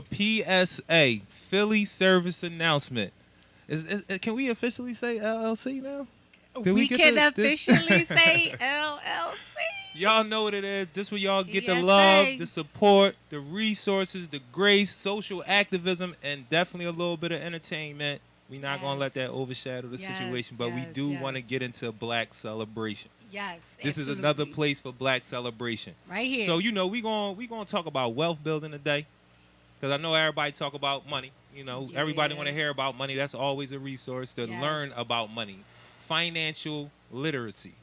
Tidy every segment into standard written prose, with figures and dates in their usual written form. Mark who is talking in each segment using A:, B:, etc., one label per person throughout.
A: for PSA, Philly Service Announcement. Can we officially say LLC now?
B: We can officially say LLC.
A: Y'all know what it is. This where y'all get the
B: PSA.
A: love, the support, the resources, the grace, social activism, and definitely a little bit of entertainment. We're not going to let that overshadow the situation, but we do want to get into Black celebration.
B: Yes,
A: This is another place for Black celebration.
B: Right here.
A: So, we gonna talk about wealth building today, because I know everybody talk about money. Everybody want to hear about money. That's always a resource to learn about money. Financial literacy.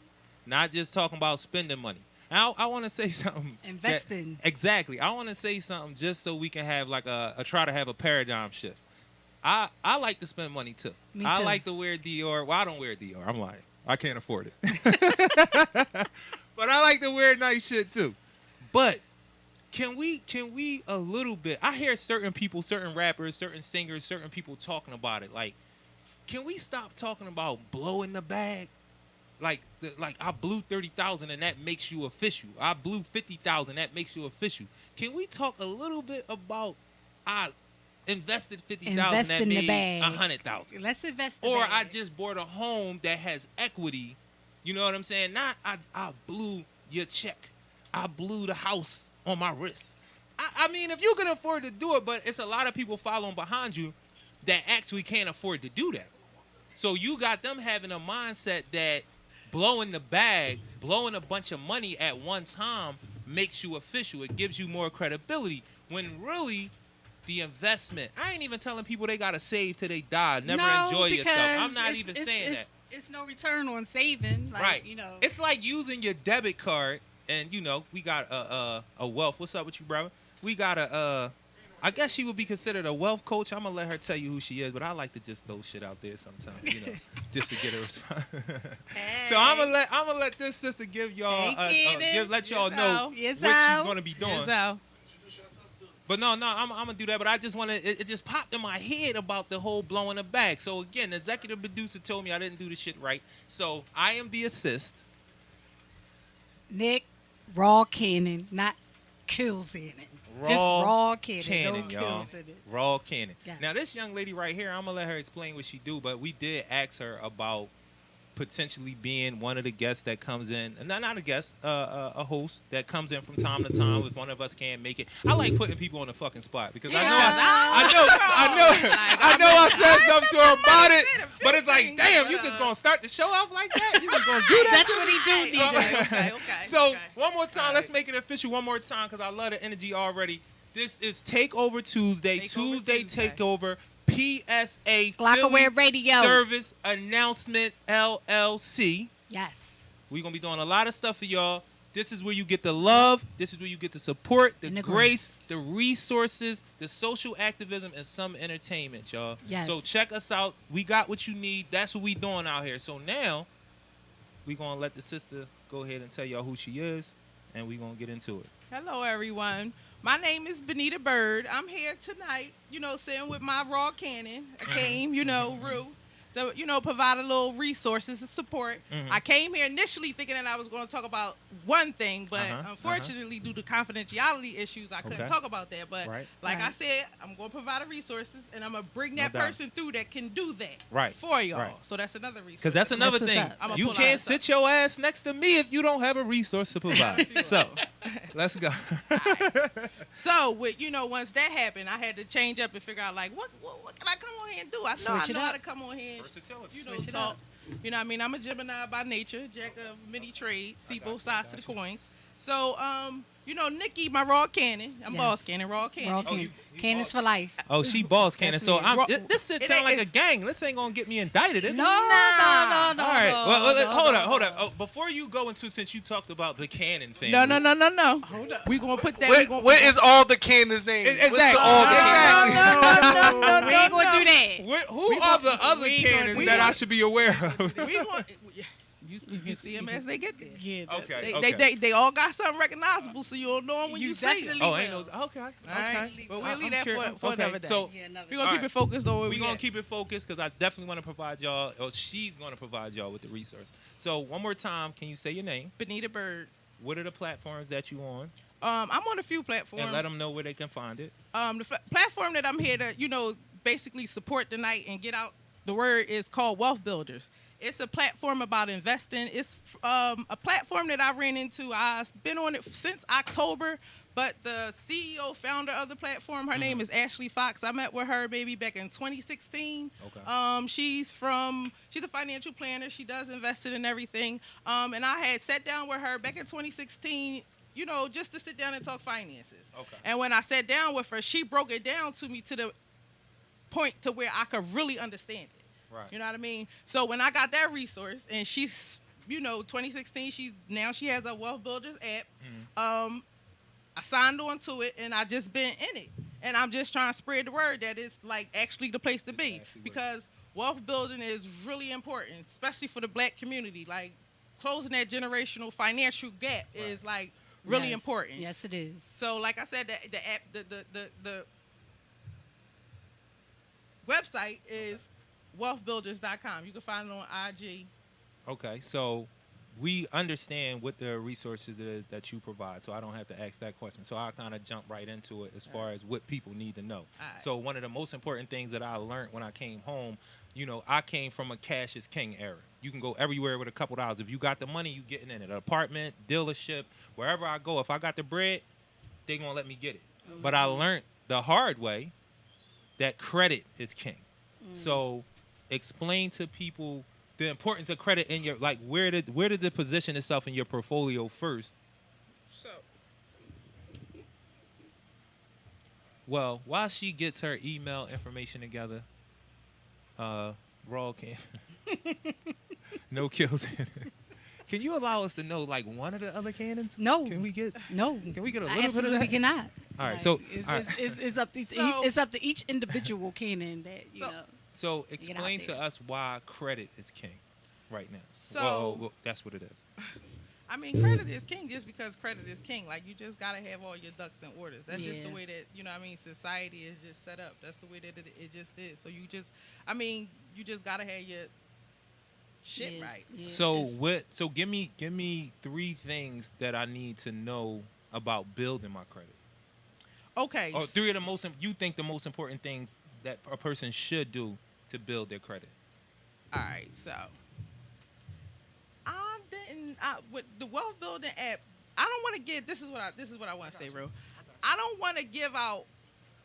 A: Not just talking about spending money. Now, I want to say something.
B: Investing.
A: Exactly. I want to say something just so we can have try to have a paradigm shift. I like to spend money too.
B: Me too.
A: I like to wear Dior. Well, I don't wear Dior. I'm lying. I can't afford it. But I like to wear nice shit too. But can we a little bit? I hear certain people, certain rappers, certain singers, certain people talking about it. Like, can we stop talking about blowing the bag? Like I blew 30,000 and that makes you official. I blew 50,000, that makes you official. Can we talk a little bit about I invested 50,000 that made 100,000?
B: Let's invest.
A: Or I just bought a home that has equity. You know what I'm saying? Not I blew your check. I blew the house on my wrist. I mean, if you can afford to do it, but it's a lot of people following behind you that actually can't afford to do that. So you got them having a mindset that blowing the bag, blowing a bunch of money at one time makes you official. It gives you more credibility. When really, the investment, I ain't even telling people they got to save till they die. Never enjoy yourself. I'm not even saying that.
B: It's no return on saving. Like,
A: right. It's like using your debit card and, we got a wealth. What's up with you, brother? We got I guess she would be considered a wealth coach. I'm going to let her tell you who she is, but I like to just throw shit out there sometimes, just to get a response. Hey. So I'm gonna let this sister give y'all, let y'all know what she's going to be doing. But no, I'm going to do that, but I just want to, it just popped in my head about the whole blowing the bag. So again, the executive producer told me I didn't do the shit right. So I am the assist.
B: Nick, raw cannon, not kills in it. Just raw cannon, no
A: y'all.
B: Kills in it.
A: Raw cannon.
B: Yes.
A: Now, this young lady right here, I'm going to let her explain what she do, but we did ask her about potentially being one of the guests that comes in. Not a guest, a host that comes in from time to time if one of us can't make it. I like putting people on the fucking spot because I know I said something to her about it, but it's like, damn, you just going to start the show off like that? You just going to do that?
B: That's what he do.
C: Okay.
A: So, one more time, let's make it official one more time because I love the energy already. This is TakeOver Tuesday, Tuesday Takeover, PSA
B: Glockaware Radio
A: Service Announcement LLC.
B: Yes.
A: We're going to be doing a lot of stuff for y'all. This is where you get the love. This is where you get the support, the grace, the resources, the social activism, and some entertainment, y'all.
B: Yes.
A: So check us out. We got what you need. That's what we doing out here. So now we're going to let the sister go ahead and tell y'all who she is, and we're going to get into it.
C: Hello, everyone. My name is Benita Bird. I'm here tonight, sitting with my raw cannon. I came, Rue, to, provide a little resources and support. I came here initially thinking that I was going to talk about one thing, but unfortunately, due to confidentiality issues, I couldn't talk about that. But I said, I'm going to provide the resources, and I'm going to bring that person through that can do that for y'all. Right. So that's another resource.
A: Because that's another thing. You can't sit your ass next to me if you don't have a resource to provide. So, let's go.
C: So, once that happened, I had to change up and figure out, what can I come on here and do? I know how to come on here. Talk. You know what I mean? I'm a Gemini by nature, jack of many trades, see both sides of the coins. So, Nikki, my raw cannon. I'm boss cannon, raw cannon.
B: Raw cannon. Cannons for life.
A: Oh, she boss cannon. So this shit sound like a gang. This ain't gonna get me indicted, is it?
B: No.
A: All right. Well, hold up. Oh, before you go into, since you talked about the cannon thing.
C: No. Hold up. We gonna put that.
D: What is all the cannons' names?
A: Exactly.
B: No. We ain't gonna do that.
A: Who are the other cannons that I should be aware of?
C: You can see them as they get there.
B: Yeah,
A: Okay.
C: They all got something recognizable, so you'll know them when you see them.
A: Oh, ain't no. Okay.
C: All right. But we'll leave that for another day.
A: So
C: we're gonna keep it focused on where
A: we're gonna keep it focused because I definitely want to provide y'all, or she's gonna provide y'all with the resource. So one more time, can you say your name?
C: Benita Bird.
A: What are the platforms that you on?
C: I'm on a few platforms.
A: And let them know where they can find it.
C: The platform that I'm here to, basically support tonight and get out the word is called Wealth Builders. It's a platform about investing. It's a platform that I ran into. I've been on it since October, but the CEO, founder of the platform, her name is Ashley Fox. I met with her maybe back in 2016.
A: Okay.
C: She's a financial planner. She does investing and everything. And I had sat down with her back in 2016, just to sit down and talk finances.
A: Okay.
C: And when I sat down with her, she broke it down to me to the point to where I could really understand it.
A: Right.
C: You know what I mean? So when I got that resource, and she's, 2016, she has a Wealth Builders app.
A: Mm-hmm.
C: I signed on to it, and I just been in it. And I'm just trying to spread the word that it's like actually the place to be, because wealth building is really important, especially for the Black community. Like closing that generational financial gap is like really important.
B: Yes, it is.
C: So like I said, the app, the website is wealthbuilders.com. You can find it on IG.
A: Okay, so we understand what the resources is that you provide, so I don't have to ask that question. So I'll kind of jump right into it as far as what people need to know.
C: Right.
A: So one of the most important things that I learned when I came home, I came from a cash is king era. You can go everywhere with a couple dollars. If you got the money, you getting in it. An apartment, dealership, wherever I go, if I got the bread, they going to let me get it. Mm-hmm. But I learned the hard way that credit is king. Mm. So explain to people the importance of credit in your, like, where did it position itself in your portfolio first?
C: So,
A: well, while she gets her email information together, Raw can no kills. Can you allow us to know like one of the other cannons?
B: No.
A: Can we get a
B: I
A: little bit of that?
B: absolutely cannot.
A: All right,
B: Like,
A: so
B: it's up to it's up to each individual cannon that you know.
A: So explain to us why credit is king right now.
C: So
A: well, that's what it is.
C: I mean, credit is king just because credit is king. Like, you just got to have all your ducks in order. That's just the way that, society is just set up. That's the way that it just is. So you just got to have your shit right.
B: Yeah.
A: So give me 3 things that I need to know about building my credit.
C: Okay.
A: Or 3 of the you think the most important things that a person should do to build their credit.
C: All right, so with the wealth building app, I don't want to give. This is what I want to say, bro. I don't want to give out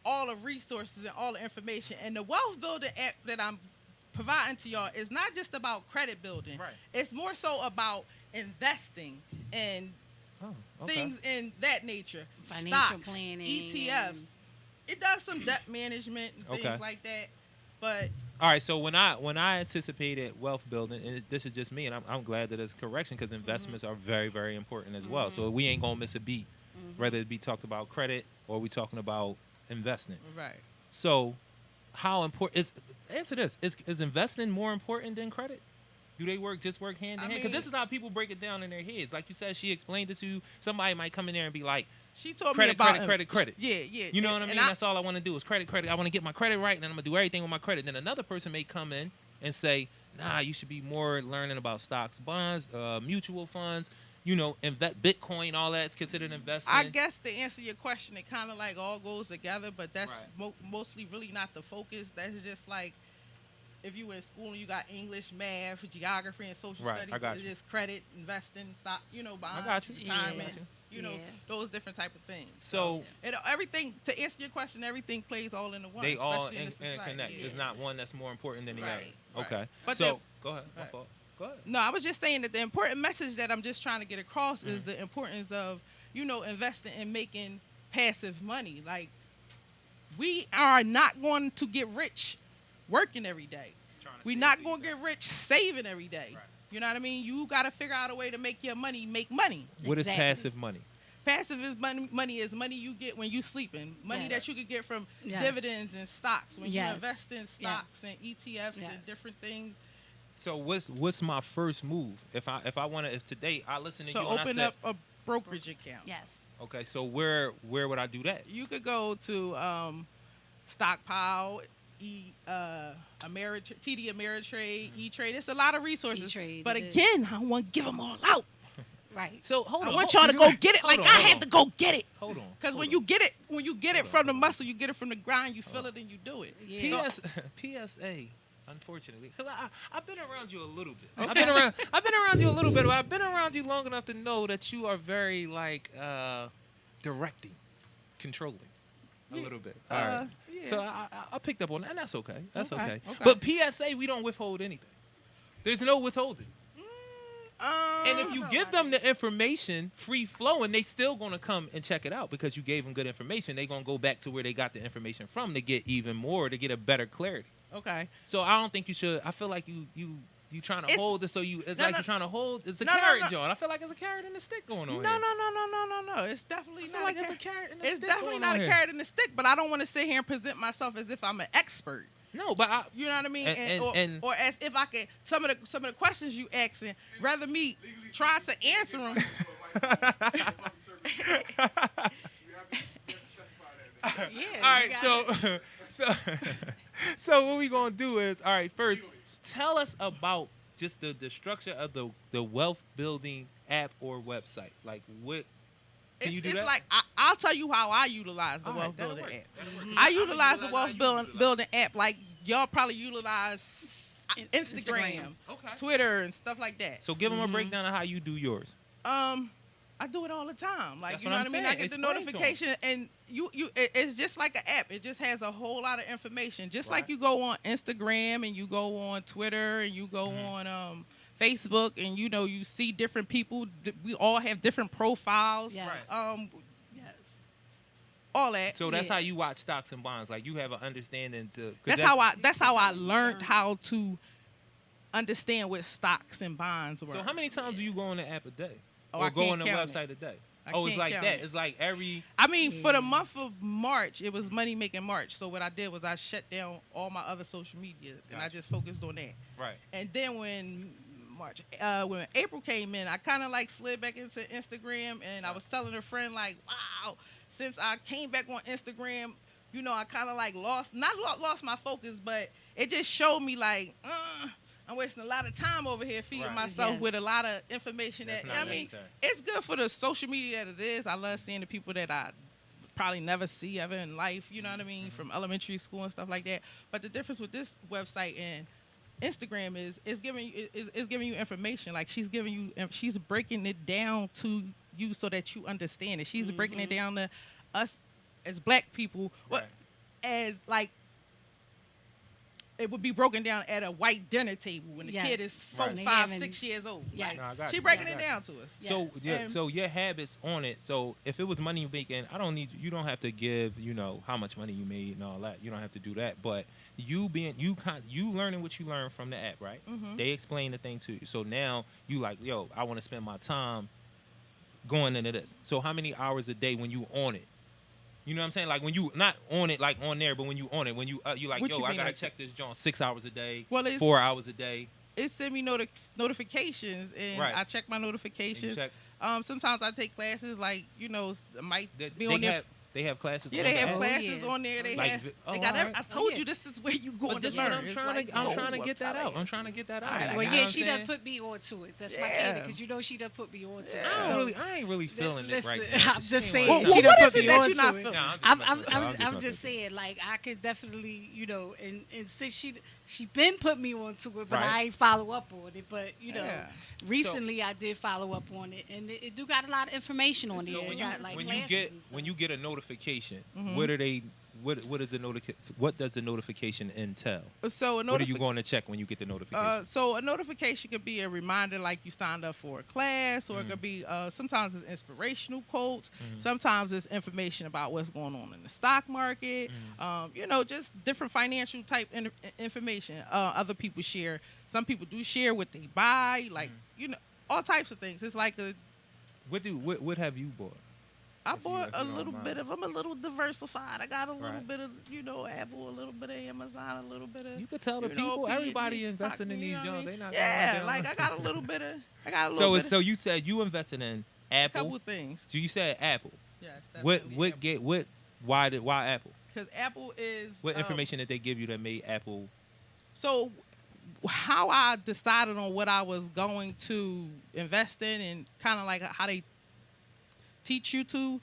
C: all the resources and all the information. And the wealth building app that I'm providing to y'all is not just about credit building.
A: Right.
C: It's more so about investing and things in that nature.
B: Financial
C: Stocks,
B: planning,
C: ETFs. It does some debt management and things like that. But
A: all right, so when I anticipated wealth building, and this is just me, and I'm glad that it's correction because investments are very, very important as well. So we ain't gonna miss a beat, whether it be talked about credit or we talking about investing.
C: right.
A: So how important is answer this? Is investing more important than credit? Do they work hand in hand? Because this is how people break it down in their heads. Like you said, she explained it to you. Somebody might come in there and be like,
C: she told
A: credit,
C: me about
A: credit.
C: Yeah.
A: You know what I mean? That's all I want to do is credit. I want to get my credit right, and then I'm going to do everything with my credit. Then another person may come in and say, nah, you should be more learning about stocks, bonds, mutual funds, Bitcoin, all that's considered investing.
C: I guess to answer your question, it kind of like all goes together, but that's mostly really not the focus. That's just like if you in school and you got English, math, geography, and social studies, it's just credit, investing, stock, bonds, retirement. Those different type of things. So everything, to answer your question, everything plays all into one.
A: They all
C: connect.
A: There's not one that's more important than the other.
C: Right.
A: Okay.
C: But
A: so go ahead. My fault. Go ahead.
C: No, I was just saying that the important message that I'm just trying to get across is the importance of, investing and making passive money. Like, we are not going to get rich working every day. We're not going to get rich saving every day. Right. You know what I mean? You got to figure out a way to make your money make money.
A: What is passive money?
C: Passive is money you get when you sleeping. Money that you could get from dividends and stocks when you invest in stocks and ETFs and different things.
A: So what's my first move if today I listen to you and
C: open up a brokerage account?
B: Yes.
A: Okay, so where would I do that?
C: You could go to Stockpile, TD Ameritrade, E-Trade. It's a lot of resources.
B: E-Trade,
C: but again, I don't want to give them all out.
B: Right.
A: So hold on.
C: I want y'all to go get it like I had to go get it.
A: Hold on.
C: Because when you get it from the muscle, you get it from the grind, you feel it and you do it.
B: Yeah.
A: PSA. Unfortunately, because I've been around you a little bit. Okay. I've been around you a little bit, but I've been around you long enough to know that you are very directing, controlling a little bit. All right.
C: Yeah.
A: So I picked up on that, and that's okay. That's okay.
C: Okay.
A: But PSA, we don't withhold anything. There's no withholding. And if you give them the information free flowing, they still gonna come and check it out because you gave them good information. They gonna go back to where they got the information from to get even more, to get a better clarity.
C: Okay.
A: So I don't think you should. I feel like you trying to hold it. So you're trying to hold. It's the
C: No,
A: carrot,
C: no.
A: John. I feel like it's a carrot and a stick going on.
C: No.
A: here.
C: It's definitely
A: I feel
C: not
A: like
C: a
A: it's a
C: carrot.
A: carrot and a
C: It's
A: stick
C: definitely
A: going
C: not
A: on
C: a
A: here.
C: carrot and a stick, but I don't want to sit here and present myself as if I'm an expert.
A: No, but
C: You know what I mean?
A: And-
C: or as if I could some of the questions you asking, rather me try to answer them.
B: Yeah.
A: all right. So what we gonna do is, all right. First, tell us about just the structure of the wealth building app or website. Like what? Can you do
C: It's
A: that?
C: like I'll tell you how I utilize the
A: All right,
C: wealth
A: that'll
C: building
A: work.
C: app.
A: That'll work.
C: I utilize the wealth building app like y'all probably utilize Instagram,
B: Instagram.
A: Okay.
C: Twitter, and stuff like that.
A: So give them a breakdown of how you do yours.
C: I do it all the time. Like
A: That's
C: you
A: what
C: know
A: I'm
C: what I mean. I
A: saying.
C: get the
A: Explain to 'em.
C: notification, and it's just like an app. It just has a whole lot of information. Just like
A: Right.
C: you go on Instagram and you go on Twitter and you go on Facebook, and you see different people. We all have different profiles.
B: Yes. Yes.
C: All that.
A: So that's
B: Yeah.
A: how you watch stocks and bonds. Like you have an understanding to. 'cause
C: That's how I learned how to understand what stocks and bonds were.
A: So how many times do you go on the app a day?
C: Oh,
A: Or
C: I
A: go
C: can't
A: on the
C: count
A: website a day?
C: I
A: It's
C: can't
A: like
C: count
A: that.
C: it.
A: It's like every.
C: I mean, for the month of March, it was money making March. So what I did was I shut down all my other social medias and I
A: Gotcha.
C: just focused on that.
A: Right.
C: And then when April came in, I kind of like slid back into Instagram, and I was telling a friend like, wow, since I came back on Instagram, I kind of like lost my focus, but it just showed me like, I'm wasting a lot of time over here feeding
A: Right.
C: myself
B: Yes.
C: with a lot of information
A: That's
C: that
A: not
C: I mean,
A: necessary.
C: it's good for the social media that it is. I love seeing the people that I probably never see ever in life, you know what I mean, from elementary school and stuff like that. But the difference with this website and Instagram is giving you information. Like she's breaking it down to you so that you understand it. She's breaking it down to us as black people,
A: Right.
C: as like it would be broken down at a white dinner table when the
B: Yes.
C: kid is 4,
B: Right.
C: 5,
B: They
C: 6 years old.
B: Yes.
C: Like,
A: No, I got
C: she
A: you.
C: breaking
A: I
C: it
A: got you.
C: down to us.
A: So
B: Yes.
A: yeah,
C: And-
A: so your habits on it. So if it was money making, you don't have to give, how much money you made and all that. You don't have to do that. But you learning what you learned from the app, right?
C: Mhm.
A: They explain the thing to you. So now you like, yo, I want to spend my time going into this. So how many hours a day when you on it? You know what I'm saying? Like when you not on it, like on there, but when you on it, when you like,
C: What
A: yo,
C: you
A: I
C: mean,
A: gotta
C: like-
A: check this joint 6 hours a day,
C: Well, it's-
A: 4 hours a day.
C: It sent me notifications, and
A: Right.
C: I check my notifications.
A: check-
C: Sometimes I take classes, like might
A: They,
C: be on there.
A: they have classes.
C: Yeah,
A: on
C: they
A: the
C: have
A: app?
C: classes
B: yeah.
C: on there. They
A: Like,
C: have.
A: oh,
C: They got.
A: all right.
C: I told
B: yeah.
C: you this is where you going
A: But
C: to
A: this is what
C: learn.
A: I'm
C: It's
A: trying
C: like,
A: to. I'm
C: oh,
A: trying to get that
C: telling
A: out.
C: you.
A: I'm trying to get that out.
C: All right,
B: Well,
C: I
B: yeah,
C: got
B: she
C: you.
B: done put me onto it. That's my
C: Yeah.
B: candy, because she done put me onto it.
C: Yeah.
B: So,
A: I ain't really feeling it right
B: listen,
A: now.
B: I'm just saying.
C: Well,
B: she done
C: what
B: put
C: is it
B: me
C: that
B: onto
C: you not
B: it.
C: feeling?
A: Nah,
B: I'm
A: messing with you.
B: I'm
A: messing
B: just
A: with you.
B: saying, like, I could definitely, and since she been put me onto it, but
A: Right.
B: I ain't follow up on it. But
C: Yeah.
B: recently I did follow up on it, and it do got a lot of information on
A: So
B: there. It
A: when
B: got, like,
A: you
B: classes
A: get
B: and stuff.
A: when you get a notification,
C: Mm-hmm.
A: what are they? What is the What does the notification entail?
C: So a
A: What are you going to check when you get the notification?
C: So a notification could be a reminder, like you signed up for a class, or it could be sometimes it's inspirational quotes, sometimes it's information about what's going on in the stock market, just different financial type information. Other people share. Some people do share what they buy, like all types of things. It's like
A: What have you bought?
C: I
A: If you-
C: bought
A: if
C: a
A: you don't
C: little
A: mind.
C: bit of. I'm a little diversified. I got a little
A: Right.
C: bit of Apple, a little bit of Amazon, a little bit of.
A: You could tell the people, everybody investing in these jobs. They not
C: Yeah,
A: going
C: like
A: down.
C: I got a little bit of.
A: So you said you invested in
C: a couple
A: Apple.
C: of things.
A: So you said Apple.
C: Yes.
A: Why Apple?
C: Because Apple is
A: What information did they give you that made Apple?
C: So how I decided on what I was going to invest in, and kind of like how they teach you to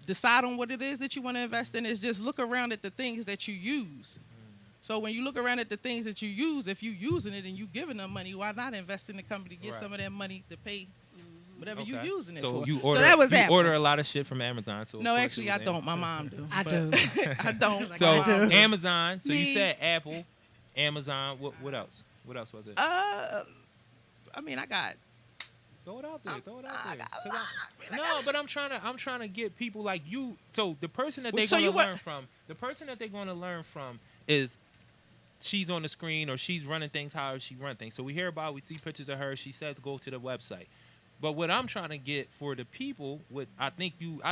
C: decide on what it is that you want to invest in, is just look around at the things that you use. So when you look around at the things that you use, if you're using it and you giving them money, why not invest in the company to get some of that money to pay whatever you're using it for?
A: So that was you order a lot of shit from Amazon. So
C: no, actually, I don't. My mom do.
B: I do.
C: I don't.
A: So
C: I do.
A: Amazon. So you said Apple, Amazon. What else? What else was it?
C: I mean, I got.
A: Throw it out there. No, but I'm trying to get people like you. So the person that they're going to learn from, is she's on the screen or she's running things however she run things. So we see pictures of her. She says go to the website. But what I'm trying to get for the people, I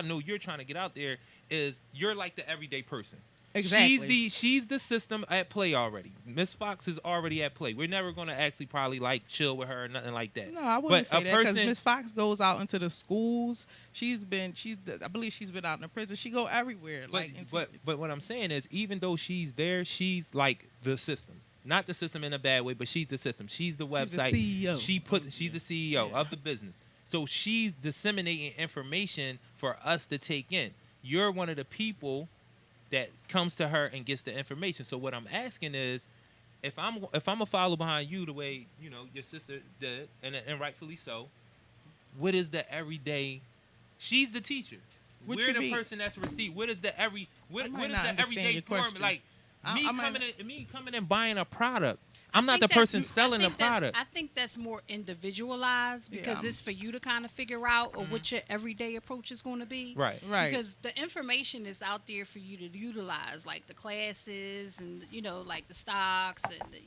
A: know you're trying to get out there, is you're like the everyday person.
C: Exactly.
A: She's the system at play already. Miss Fox is already at play. We're never gonna actually probably like chill with her or nothing like that.
C: No, I wouldn't say that, because Miss Fox goes out into the schools. I believe she's been out in the prison. She go everywhere.
A: But what I'm saying is, even though she's there, she's like the system. Not the system in a bad way, but she's the system. She's the website.
C: She's the CEO.
A: She's the CEO of the business. So she's disseminating information for us to take in. You're one of the people that comes to her and gets the information. So what I'm asking is, if I'm a follow behind you the way your sister did, and rightfully so, what is the everyday? She's the teacher. We're the person that's received. What is the everyday form? Like me coming and buying a product. I'm not the person selling the product.
B: I think that's more individualized, because it's for you to kind of figure out what your everyday approach is going to be.
A: Right.
B: Because the information is out there for you to utilize, like the classes and, like the stocks and, the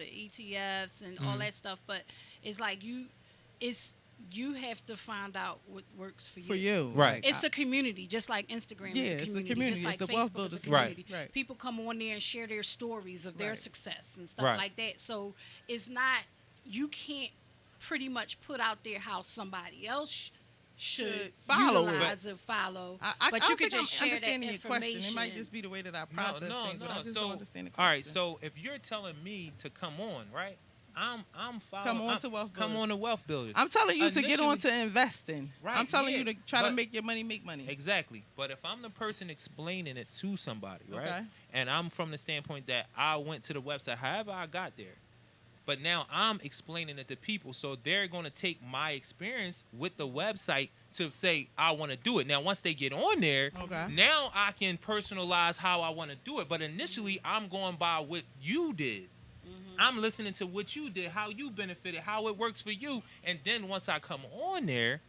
B: ETFs and all that stuff. But it's like you have to find out what works for you.
C: For you.
A: Right.
B: It's a community, just like Instagram is a community.
C: It's a community.
B: Just like
C: It's the
B: Facebook
C: wealth
B: is a
C: builder
B: community.
C: Right.
B: People come on there and share their stories of their success and stuff
A: Right.
B: like that. So it's not, you can't pretty much put out there how somebody else should utilize or follow. But you could just share that information.
C: Your question. It might just be the way that I process things, but I just don't understand the question.
A: All right, so if you're telling me to come on, right? I'm following. Come on to Wealth Builders.
C: I'm telling you to get on to investing.
A: Right,
C: I'm telling you to try to make your money make money.
A: Exactly. But if I'm the person explaining it to somebody, right?
C: Okay.
A: And I'm from the standpoint that I went to the website, however I got there. But now I'm explaining it to people, so they're going to take my experience with the website to say, I want to do it. Now, once they get on there, now I can personalize how I want to do it. But initially, I'm going by what you did. I'm listening to what you did, how you benefited, how it works for you. And then once I come on there,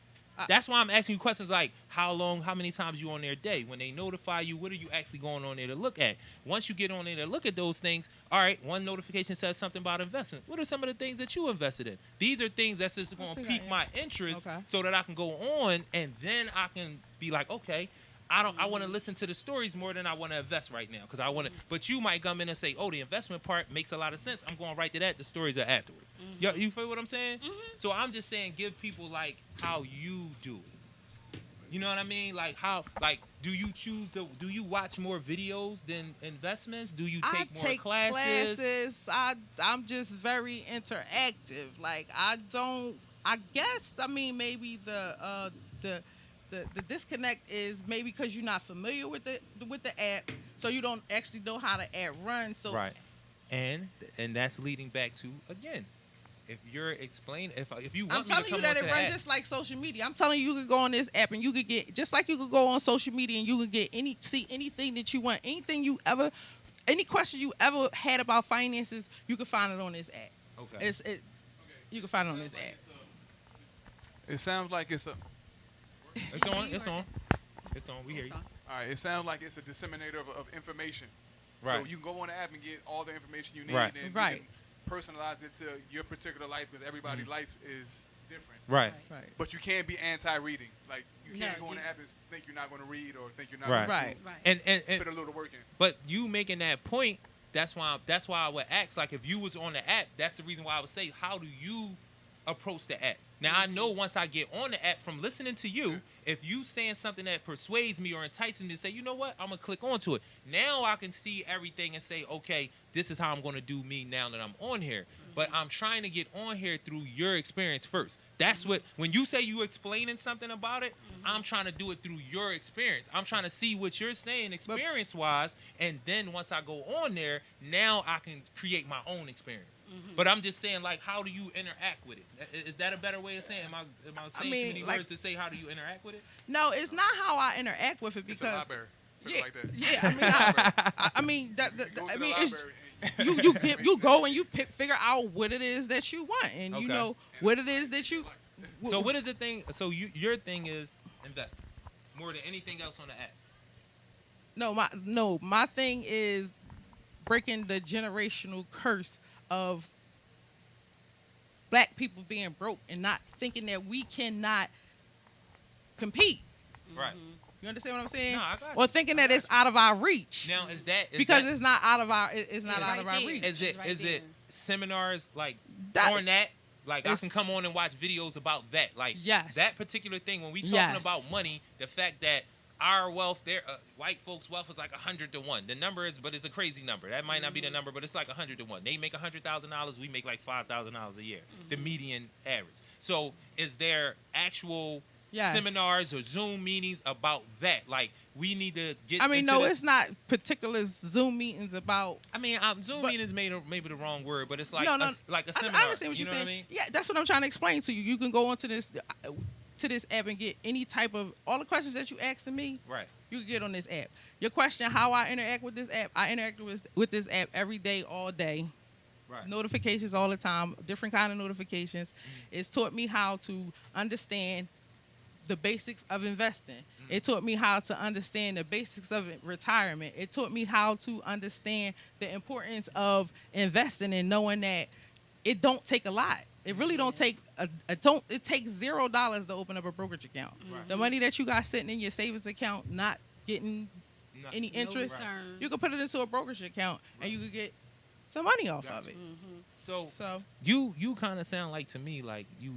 A: that's why I'm asking you questions like how many times you on there a day? When they notify you, what are you actually going on there to look at? Once you get on there to look at those things, all right, one notification says something about investing. What are some of the things that you invested in? These are things that's just going to pique my interest so that I can go on, and then I can be like, okay, I want to listen to the stories more than I want to invest right now, because I want to. But you might come in and say, "Oh, the investment part makes a lot of sense." I'm going right to that. The stories are afterwards. You feel what I'm saying? So I'm just saying, give people like how you do it. You know what I mean? Like do you watch more videos than investments? Do you take more classes?
C: I'm just very interactive. Like I guess maybe the disconnect is maybe because you're not familiar with the app, so you don't actually know how the app runs. So
A: right, and that's leading back to, again, if you're explaining, if you want me to come onto the app, I'm telling you that it runs
C: just like social media. I'm telling you could go on this app and you could get, just like you could go on social media and you could get see anything that you want, any question you ever had about finances, you can find it on this app. Okay. You can find it on this app.
E: It sounds like it's a.
A: It's on. We hear you.
E: All right. It sounds like it's a disseminator of information.
A: Right.
E: So you can go on the app and get all the information you need,
A: right.
E: and you can personalize it to your particular life, because everybody's life is different.
A: Right.
E: But you can't be anti-reading. Like you can't go on the app and think you're not going to read or think you're not
A: right.
E: going
A: to and
E: put a little work in.
A: But you making that point, that's why I would ask, like, if you was on the app, that's the reason why I would say, how do you approach the app? Now, I know once I get on the app from listening to you, if you saying something that persuades me or entices me to say, you know what, I'm gonna click onto it. Now I can see everything and say, okay, this is how I'm gonna do me now that I'm on here. But I'm trying to get on here through your experience first. That's what, when you say you explaining something about it, I'm trying to do it through your experience. I'm trying to see what you're saying experience-wise, and then once I go on there, now I can create my own experience. But I'm just saying, like, how do you interact with it? Is that a better way of saying? Am I saying too many words to say how do you interact with it?
C: No, it's not how I interact with it
E: It's
C: because
E: a library. Put it like that.
C: yeah, I mean, you go and you figure out what it is that you want, and you know what it is that you.
A: So what is the thing? So your thing is investing more than anything else on the app.
C: My thing is breaking the generational curse of black people being broke and not thinking that we cannot compete.
A: Right.
C: You understand what I'm saying?
A: No, I got you.
C: Or thinking that it's out of our reach.
A: Now is that
C: because it's not out of our out of our
B: there.
C: reach.
A: Is
B: It's
A: it seminars like
C: That-
A: on that? Like I can come on and watch videos about that. Like
C: Yes.
A: that particular thing when we talking
C: Yes.
A: about money, the fact that our wealth, white folks' wealth is like 100 to 1. The number is, but it's a crazy number. That might not be the number, but it's like 100 to 1. They make $100,000, we make like $5,000 a year, the median average. So, is there actual seminars or Zoom meetings about that? Like, we need to get.
C: I mean,
A: into
C: no,
A: this.
C: it's not particular Zoom meetings about.
A: I mean, Zoom meetings maybe the wrong word, but it's like like a seminar.
C: I understand what
A: you
C: you're
A: know
C: saying.
A: What I mean?
C: Yeah, that's what I'm trying to explain to you. You can go onto this app and get any type of all the questions that you asking me.
A: Right.
C: You can get on this app. Your question, how I interact with this app? I interact with this app every day, all day.
A: Right.
C: Notifications all the time, different kind of notifications. It's taught me how to understand the basics of investing. It taught me how to understand the basics of retirement. It taught me how to understand the importance of investing and knowing that it don't take a lot. It really don't take it takes $0 to open up a brokerage account.
A: Right.
C: The money that you got sitting in your savings account, not getting any interest,
B: return.
C: you can put it into a brokerage account and you could get some money off of it.
A: So
C: So
A: you kind of sound like to me like you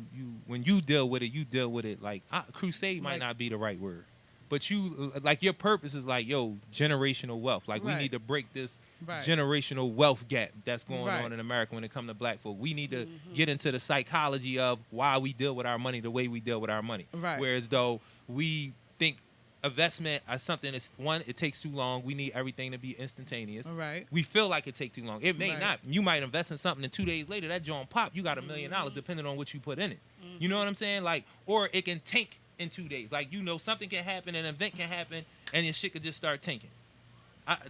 A: when you deal with it like crusade might
C: Like-
A: not be the right word, but you like your purpose is like generational wealth. Like we
C: Right.
A: need to break this
C: Right.
A: generational wealth gap that's going
C: Right.
A: on in America when it comes to black folk. We need to get into the psychology of why we deal with our money the way we deal with our money.
C: Right.
A: Whereas though we think investment as something that's one, it takes too long. We need everything to be instantaneous.
C: Right.
A: We feel like it take too long. It may
C: Right.
A: not. You might invest in something and 2 days later that joint pop. You got $1 million depending on what you put in it. You know what I'm saying? Like, or it can tank in 2 days. Like something can happen, an event can happen, and your shit could just start tanking.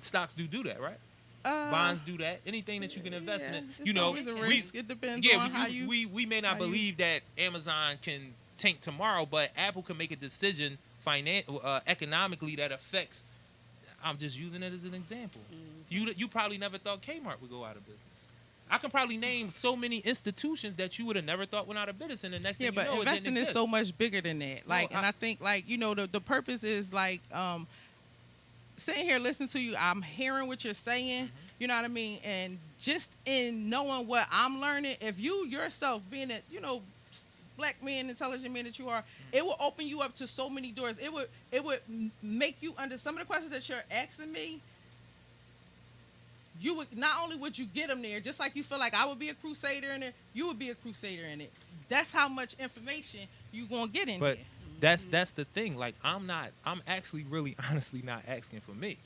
A: Stocks do that, right? Bonds do that. Anything that you can invest in it.
C: It's always a risk. It depends on how you.
A: We may not
C: how you-
A: believe that Amazon can tank tomorrow, but Apple can make a decision economically that affects. I'm just using it as an example. You probably never thought Kmart would go out of business. I can probably name so many institutions that you would have never thought went out of business, and the next thing
C: But
A: you know,
C: investing
A: it didn't
C: is
A: exist.
C: so much bigger than that. Like, and I think the purpose is like sitting here listening to you. I'm hearing what you're saying. You know what I mean? And just in knowing what I'm learning, if you yourself being a black man, intelligent man that you are, it will open you up to so many doors. It would make you under some of the questions that you're asking me. You would not only would you get them there, just like you feel like I would be a crusader in it, you would be a crusader in it. That's how much information you gonna get in
A: But
C: there.
A: that's the thing. Like I'm actually really honestly not asking for me.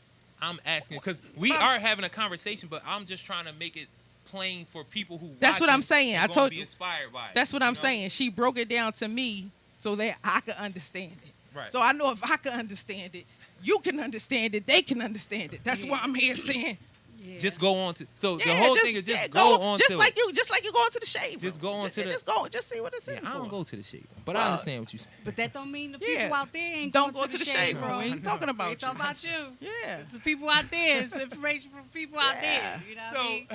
A: I'm asking because we are having a conversation, but I'm just trying to make it plain for people who.
C: That's what
A: watching
C: I'm saying.
A: and
C: I
A: gonna
C: told
A: be
C: you.
A: inspired by it.
C: That's what
A: you
C: I'm
A: know?
C: saying. She broke it down to me so that I could understand it.
A: Right.
C: So I know if I can understand it, you can understand it, they can understand it. That's why I'm here saying.
B: Yeah.
A: Just go on to. So the
C: Yeah,
A: whole thing is just go on
C: just
A: to
C: like
A: it.
C: just like you going to the shave room.
A: Just go on to the-
C: just see what it's
A: Yeah,
C: in
A: I
C: for.
A: don't go to the shade room, but I understand what you're saying.
B: But that don't mean the people
C: Yeah.
B: out there ain't
C: Don't
B: going
C: go to the shade room. We ain't talking
B: We
C: about
B: ain't talking
C: you.
B: about you.
C: Yeah.
B: It's the people out there. It's information from people out
C: Yeah.
B: there. You know what I mean?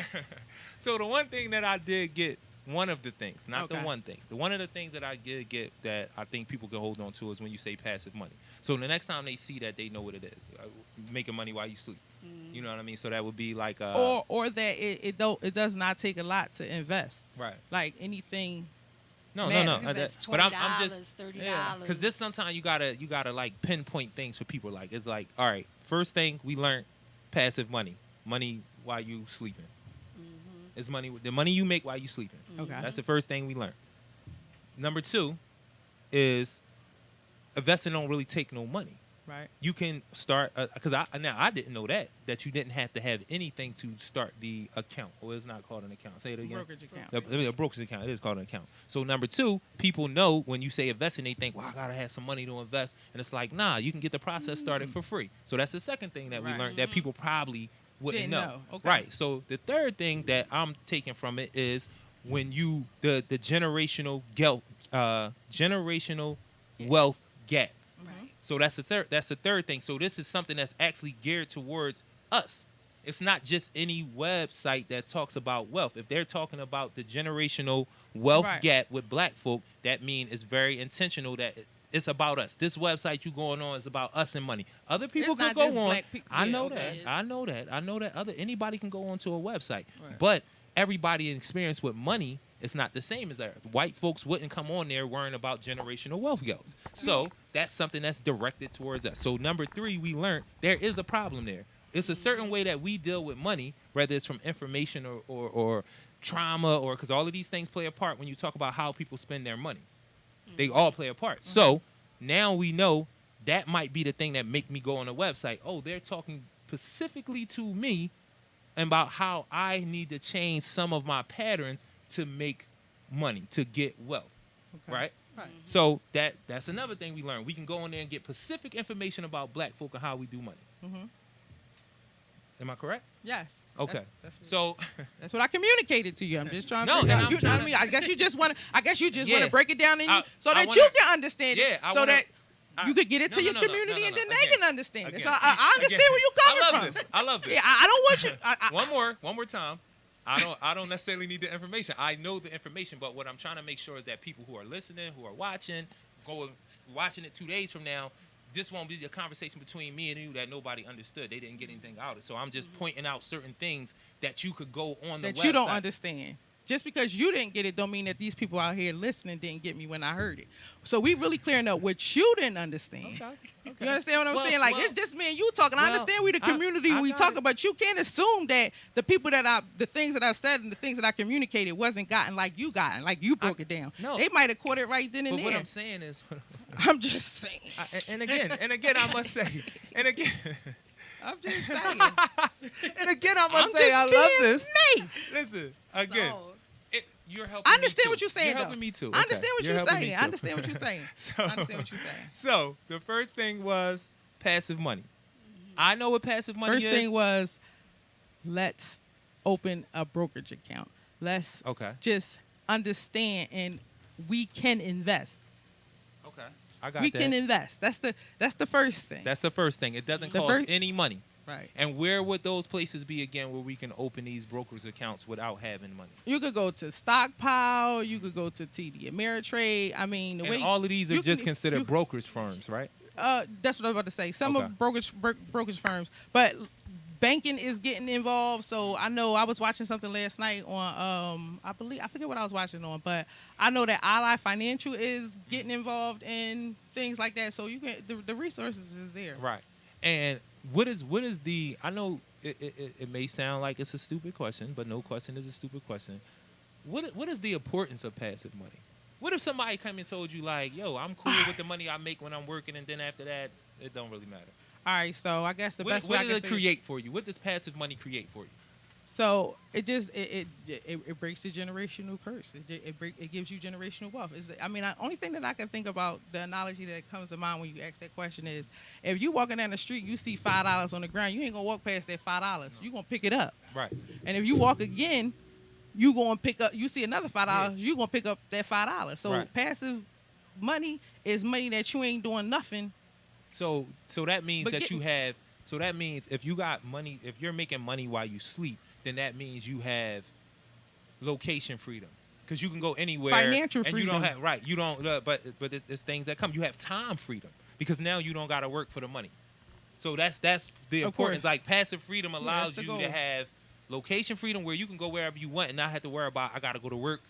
A: So the one thing that I did get, one of the things, not the
C: Okay.
A: one thing, one of the things that I did get that I think people can hold on to is when you say passive money. So the next time they see that, they know what it is. Making money while you sleep. You know what I mean? So that would be like
C: or that it does not take a lot to invest.
A: right.
C: Like anything
A: No.
B: Because that's
A: But
B: $20,
A: I'm just
B: $30.
A: because this sometimes you gotta like pinpoint things for people. Like it's like, all right, first thing we learned, passive money while you sleeping. It's the money you make while you sleeping.
C: Okay.
A: That's the first thing we learned. Number 2 is investing don't really take no money.
C: Right.
A: You can start because I didn't know that you didn't have to have anything to start the account. Well, it's not called an account. Say it again.
C: Brokerage account.
A: A brokerage account. It is called an account. So number 2, people know when you say investing, they think, well, I gotta have some money to invest, and it's like, nah, you can get the process started for free. So that's the second thing that we
C: Right.
A: learned that people probably wouldn't
C: Didn't
A: know.
C: know. Okay.
A: Right. So the third thing that I'm taking from it is when you the generational wealth gap.
B: Right.
A: So that's the third thing. So this is something that's actually geared towards us. It's not just any website that talks about wealth. If they're talking about the generational wealth
C: Right.
A: gap with black folk, that means it's very intentional that it's about us. This website you going on is about us and money. Other people
C: It's
A: can
C: not
A: go
C: just
A: on.
C: black people.
A: I
C: Yeah,
A: know
C: okay.
A: that. I know that. Anybody can go onto a website.
C: Right.
A: But everybody experience with money is not the same as that. White folks wouldn't come on there worrying about generational wealth gaps. So that's something that's directed towards us. So number 3, we learned there is a problem there. It's a certain way that we deal with money, whether it's from information or trauma, or because all of these things play a part when you talk about how people spend their money. They all play a part. So now we know that might be the thing that make me go on a website. Oh, they're talking specifically to me about how I need to change some of my patterns to make money, to get wealth.
C: Okay.
A: Right?
C: Right.
A: So that's another thing we learned. We can go in there and get specific information about black folk and how we do money.
C: Mm-hmm.
A: Am I correct?
C: Yes.
A: Okay.
C: That's
A: So
C: That's what I communicated to you. I'm just trying to
A: No,
C: figure
A: and
C: out.
A: I'm
C: You know what
A: trying
C: I mean? I guess you just want to.
A: Yeah.
C: break it down so
A: I
C: that
A: wanna-
C: you can understand
A: Yeah,
C: it,
A: I
C: so
A: wanna-
C: that you could get it to
A: No,
C: your
A: no, no,
C: community,
A: no,
C: and
A: no,
C: then
A: no.
C: they
A: Again.
C: can understand it.
A: Again.
C: So I understand
A: Again.
C: where you're coming
A: I
C: from.
A: love this. I love this.
C: Yeah, I don't want you.
A: one more time. I don't necessarily need the information. I know the information, but what I'm trying to make sure is that people who are listening, who are watching it 2 days from now, this won't be a conversation between me and you that nobody understood. They didn't get anything out of it. So I'm just pointing out certain things that you could go on the
C: That
A: website.
C: you don't understand. Just because you didn't get it don't mean that these people out here listening didn't get me when I heard it. So we really clearing up what you didn't understand.
A: Okay.
C: You understand what I'm
A: Well,
C: saying? Like,
A: well,
C: it's just me and you talking. I
A: well,
C: understand we the community
A: I
C: we
A: got
C: talking,
A: it.
C: but you can't assume that the people the things that I've said and the things that I communicated wasn't gotten like you gotten, like you broke it down.
A: No.
C: They might have caught it right then and
A: But what
C: there.
A: I'm saying is,
C: I'm just saying.
A: and again, I must say, and again,
C: I'm just saying.
A: and again, I must
C: I'm
A: say,
C: just
A: I love
C: being
A: this.
C: me.
A: Listen, again,
B: So,
A: you're helping.
C: I understand
A: me too.
C: what you're saying,
A: You're helping
C: though.
A: me too.
C: I understand what you're
A: helping me
C: saying.
A: too.
C: I understand what you're saying.
A: So,
C: I understand what you're saying.
A: So the first thing was passive money. I know what passive money
C: First
A: is.
C: thing was, let's open a brokerage account. Let's
A: Okay.
C: just understand, and we can invest.
A: Okay. I got
C: We
A: that.
C: can invest. That's the first thing.
A: That's the first thing. It doesn't
C: The
A: cost
C: first-
A: any money.
C: right.
A: And where would those places be again where we can open these brokers accounts without having money?
C: You could go to Stockpile. You could go to TD Ameritrade. I mean, the
A: And
C: way
A: all of these are
C: you
A: just
C: can-
A: considered
C: you-
A: brokerage firms, right?
C: That's what I was about to say. Some
A: Okay.
C: of brokerage firms, but banking is getting involved. So I know I was watching something last night on I forget what I was watching on, but I know that Ally Financial is getting involved in things like that. So you can the resources is there.
A: Right. And what is the? I know it may sound like it's a stupid question, but no question is a stupid question. What is the importance of passive money? What if somebody come and told you like, yo, I'm cool with the money I make when I'm working, and then after that, it don't really matter.
C: All right, so I guess the
A: What
C: best way I
A: does
C: can
A: it
C: say
A: create for you? What does passive money create for you?
C: So it just it breaks the generational curse. It gives you generational wealth. The only thing that I can think about, the analogy that comes to mind when you ask that question is, if you walking down the street, you see $5 on the ground, you ain't gonna walk past that $5. You gonna pick it up.
A: Right.
C: And if you walk again, you gonna pick up. You see another $5, you gonna pick up that $5. So
A: Right.
C: passive money is money that you ain't doing nothing.
A: So that means
C: But
A: that
C: get-
A: you have. So that means if you got money, if you're making money while you sleep, then that means you have location freedom, because you can go anywhere.
C: Financial
A: and you don't
C: freedom.
A: have You don't. But there's things that come. You have time freedom, because now you don't got to work for the money. So that's the
C: Of
A: importance.
C: course.
A: Like passive freedom
C: that's
A: allows
C: the
A: you
C: goal.
A: to have location freedom, where you can go wherever you want and not have to worry about I got to go to work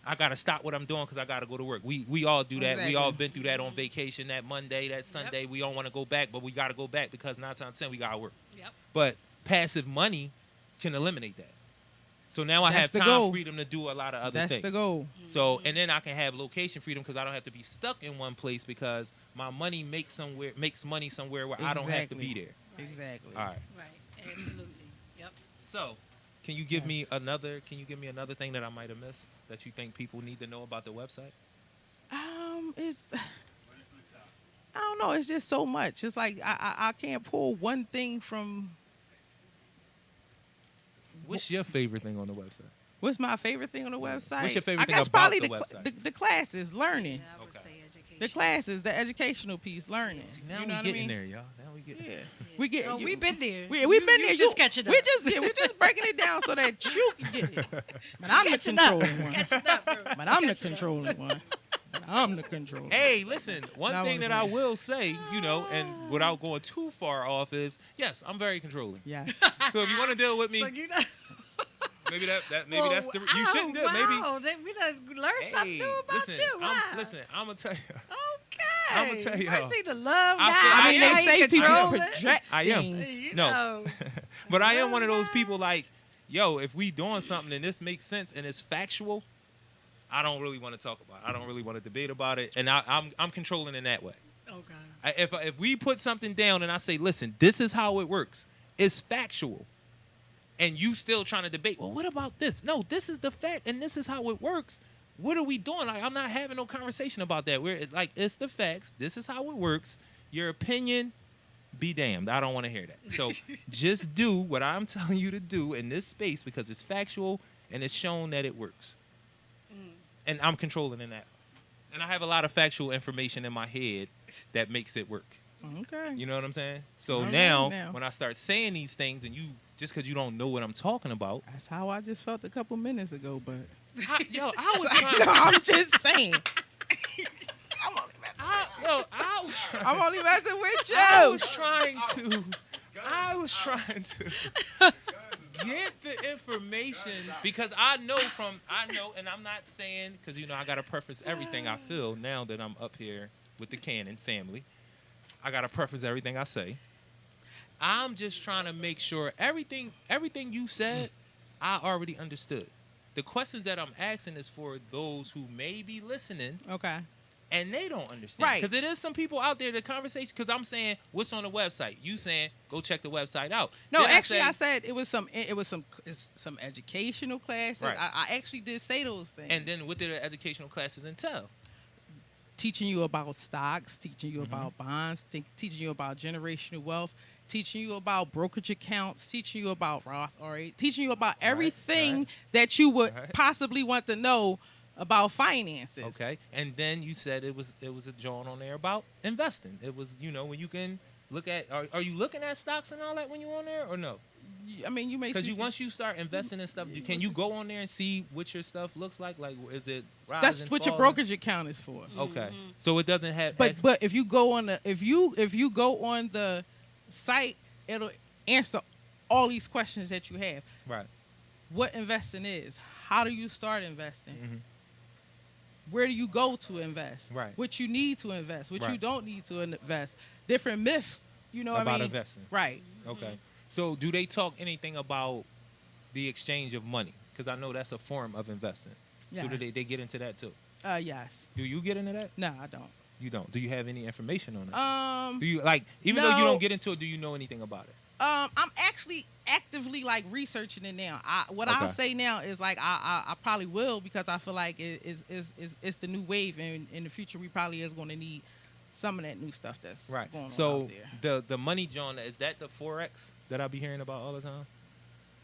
A: I gotta stop what I'm doing because I gotta go to work. We all do that.
C: Exactly.
A: We all been through that on vacation. That Monday, that Sunday, we don't want to go back, but we gotta go back because 9 times out of 10 we gotta work.
B: Yep.
A: But passive money can eliminate that. So now I
C: That's
A: have
C: the
A: time
C: goal.
A: freedom to do a lot of other
C: That's
A: things.
C: the goal.
A: So and then I can have location freedom because I don't have to be stuck in one place because my money makes money somewhere where I don't have to be
C: Exactly.
A: there.
C: Exactly.
A: All right.
B: Right. Absolutely. Yep.
A: So, can you give me another thing that I might have missed that you think people need to know about the website?
C: It's I don't know. It's just so much. It's like I can't pull one thing from.
A: What's your favorite thing on the website?
C: What's my favorite thing on the website?
A: What's your favorite
C: I
A: thing
C: guess
A: about
C: probably
A: the
C: the,
A: website?
C: the classes, learning.
B: Yeah, I would
A: Okay.
B: say education.
C: The classes, the educational piece, learning.
A: See, now
C: you know
A: we
C: what
A: getting
C: I mean?
A: there, y'all. Now we getting
C: Yeah,
A: there.
C: we get.
B: Oh, we've been there.
C: We've been there.
B: You just catching up.
C: We're just breaking it down so that you can get it. But I'm the
B: Catching up.
C: controlling one.
B: Catching up, bro.
C: But I'm the controlling one. But I'm the controlling.
A: Hey, listen, one
C: That
A: thing
C: was
A: that I
C: weird.
A: will say, and without going too far off is, yes, I'm very controlling.
C: Yes.
A: So if you want to deal with me,
B: So you know.
A: maybe that's the you shouldn't do it. Maybe
B: Wow, we done learned something new about
A: listen,
B: you. Wow.
A: I'm gonna tell you.
B: Okay.
A: I'ma tell y'all.
B: I see the love
A: I
B: guy.
A: feel-
C: I mean,
A: am.
C: they say people
B: controlling.
C: project
A: I am.
C: things.
B: You
A: No.
B: know.
A: But I am one of those people like, yo, if we doing something and this makes sense and it's factual, I don't really want to talk about it. I don't really want to debate about it, and I'm controlling in that way.
B: Okay.
A: If we put something down and I say, listen, this is how it works, it's factual, and you still trying to debate, well, what about this? No, this is the fact, and this is how it works. What are we doing? Like, I'm not having no conversation about that. We're like, it's the facts. This is how it works. Your opinion, be damned. I don't want to hear that. So just do what I'm telling you to do in this space because it's factual and it's shown that it works. And I'm controlling in that. And I have a lot of factual information in my head that makes it work.
C: Okay.
A: You know what I'm saying? So
C: All right,
A: now,
C: now.
A: when I start saying these things and you, just because you don't know what I'm talking about.
C: That's how I just felt a couple minutes ago, but
A: I was
C: no,
A: trying.
C: I'm just saying. I'm only messing with you.
A: I was trying to get the information because I know, and I'm not saying, because, I got to preface everything I feel now that I'm up here with the Cannon family. I got to preface everything I say. I'm just trying to make sure everything you said, I already understood. The questions that I'm asking is for those who may be listening
C: Okay.
A: and they don't understand.
C: Right.
A: Because it is some people out there, the conversation, because I'm saying, what's on the website? You saying, go check the website out.
C: No,
A: Then
C: actually, I
A: say-
C: said it's some educational classes.
A: Right.
C: I actually did say those things.
A: And then what did the educational classes entail?
C: Teaching you about stocks, teaching you
A: Mm-hmm.
C: about bonds, teaching you about generational wealth, teaching you about brokerage accounts, teaching you about Roth IRA, teaching you about everything
A: right.
C: that you would
A: Right.
C: possibly want to know about finances.
A: Okay. And then you said it was a joint on there about investing. It was, when you can look at, are you looking at stocks and all that when you're on there or no?
C: I mean, you may see
A: Because
C: some-
A: once you start investing in stuff, can you go on there and see what your stuff looks like? Like, is it rising,
C: that's what your
A: falling?
C: brokerage account is for.
A: Okay. So it doesn't have.
C: But if you go on the if you go on the site, it'll answer all these questions that you have.
A: Right.
C: What investing is? How do you start investing?
A: Mhm.
C: Where do you go to invest?
A: Right.
C: What you need to invest? What you
A: Right.
C: don't need to invest? Different myths. You know what I
A: About
C: mean?
A: investing.
C: Right.
A: Okay. So do they talk anything about the exchange of money? Because I know that's a form of investing.
C: Yeah.
A: So do they get into that too?
C: Yes.
A: Do you get into that?
C: No, I don't.
A: You don't. Do you have any information on it? Do you even
C: no.
A: though you don't get into it, do you know anything about it?
C: I'm actually actively researching it now. What I'll
A: Okay.
C: say now is I probably will because I feel like it's the new wave, and in the future we probably is going to need some of that new stuff that's
A: Right.
C: going on
A: So
C: out there.
A: the money, John, is that the Forex that I be hearing about all the time?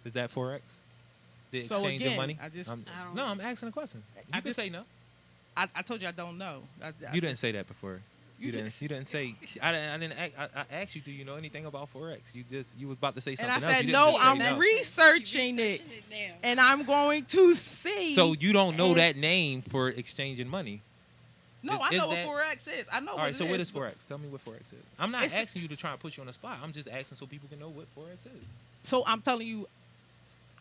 A: Is that Forex? The
C: So
A: exchange
C: again,
A: of money?
C: I just-
A: I'm asking a question. You
C: I
A: can
C: just-
A: say no.
C: I told you I don't know.
A: You didn't say that before.
C: You
A: You
C: did.
A: didn't. You didn't say. I asked you, do you know anything about Forex? You was about to say
C: And
A: something
C: I
A: else.
C: said
A: You didn't
C: no.
A: just say
C: I'm
A: no.
C: researching it,
B: now.
C: and I'm going to see.
A: So you don't know
C: and-
A: that name for exchanging money.
C: No,
A: is-
C: I
A: is
C: know
A: that-
C: what Forex is. I know
A: All
C: what
A: right.
C: it
A: So what
C: is,
A: is
C: but-
A: Forex? Tell me what Forex is. I'm not
C: It's the-
A: asking you to try and put you on the spot. I'm just asking so people can know what Forex is.
C: So I'm telling you,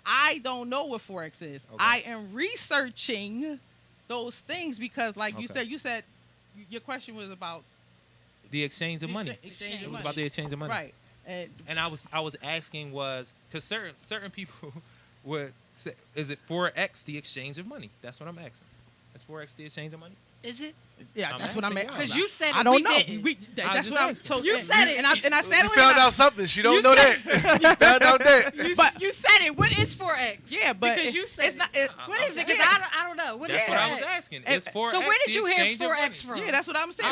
C: I don't know what Forex is.
A: Okay.
C: I am researching those things because, like
A: Okay.
C: you said, your question was about
A: The exchange of money.
C: Exchange
A: It
C: of
A: was
C: money.
A: about the exchange of money.
C: Right.
A: And I was asking because certain people would say, is it 4x the exchange of money? That's what I'm asking. Is 4x the exchange of money?
B: Is it?
C: Yeah,
A: I'm
C: that's what I'm
A: asking
C: at.
A: y'all.
B: Because you said it.
C: I don't
B: we
C: know.
B: didn't.
A: I
C: That's
A: just
C: what I'm.
A: asked.
C: So,
B: You said it.
C: and I said
D: You
C: it.
D: found out something. She don't know that. You found out that.
B: You said it. What is 4x?
C: Yeah, but
B: because you said
C: it's not. It,
B: What is it? Because I don't know. What is
A: That's
B: 4x?
A: what I was asking. It's 4x.
B: So where did you
A: the
B: hear
A: exchange of
B: 4x
A: money?
B: from?
C: yeah, that's what I'm saying.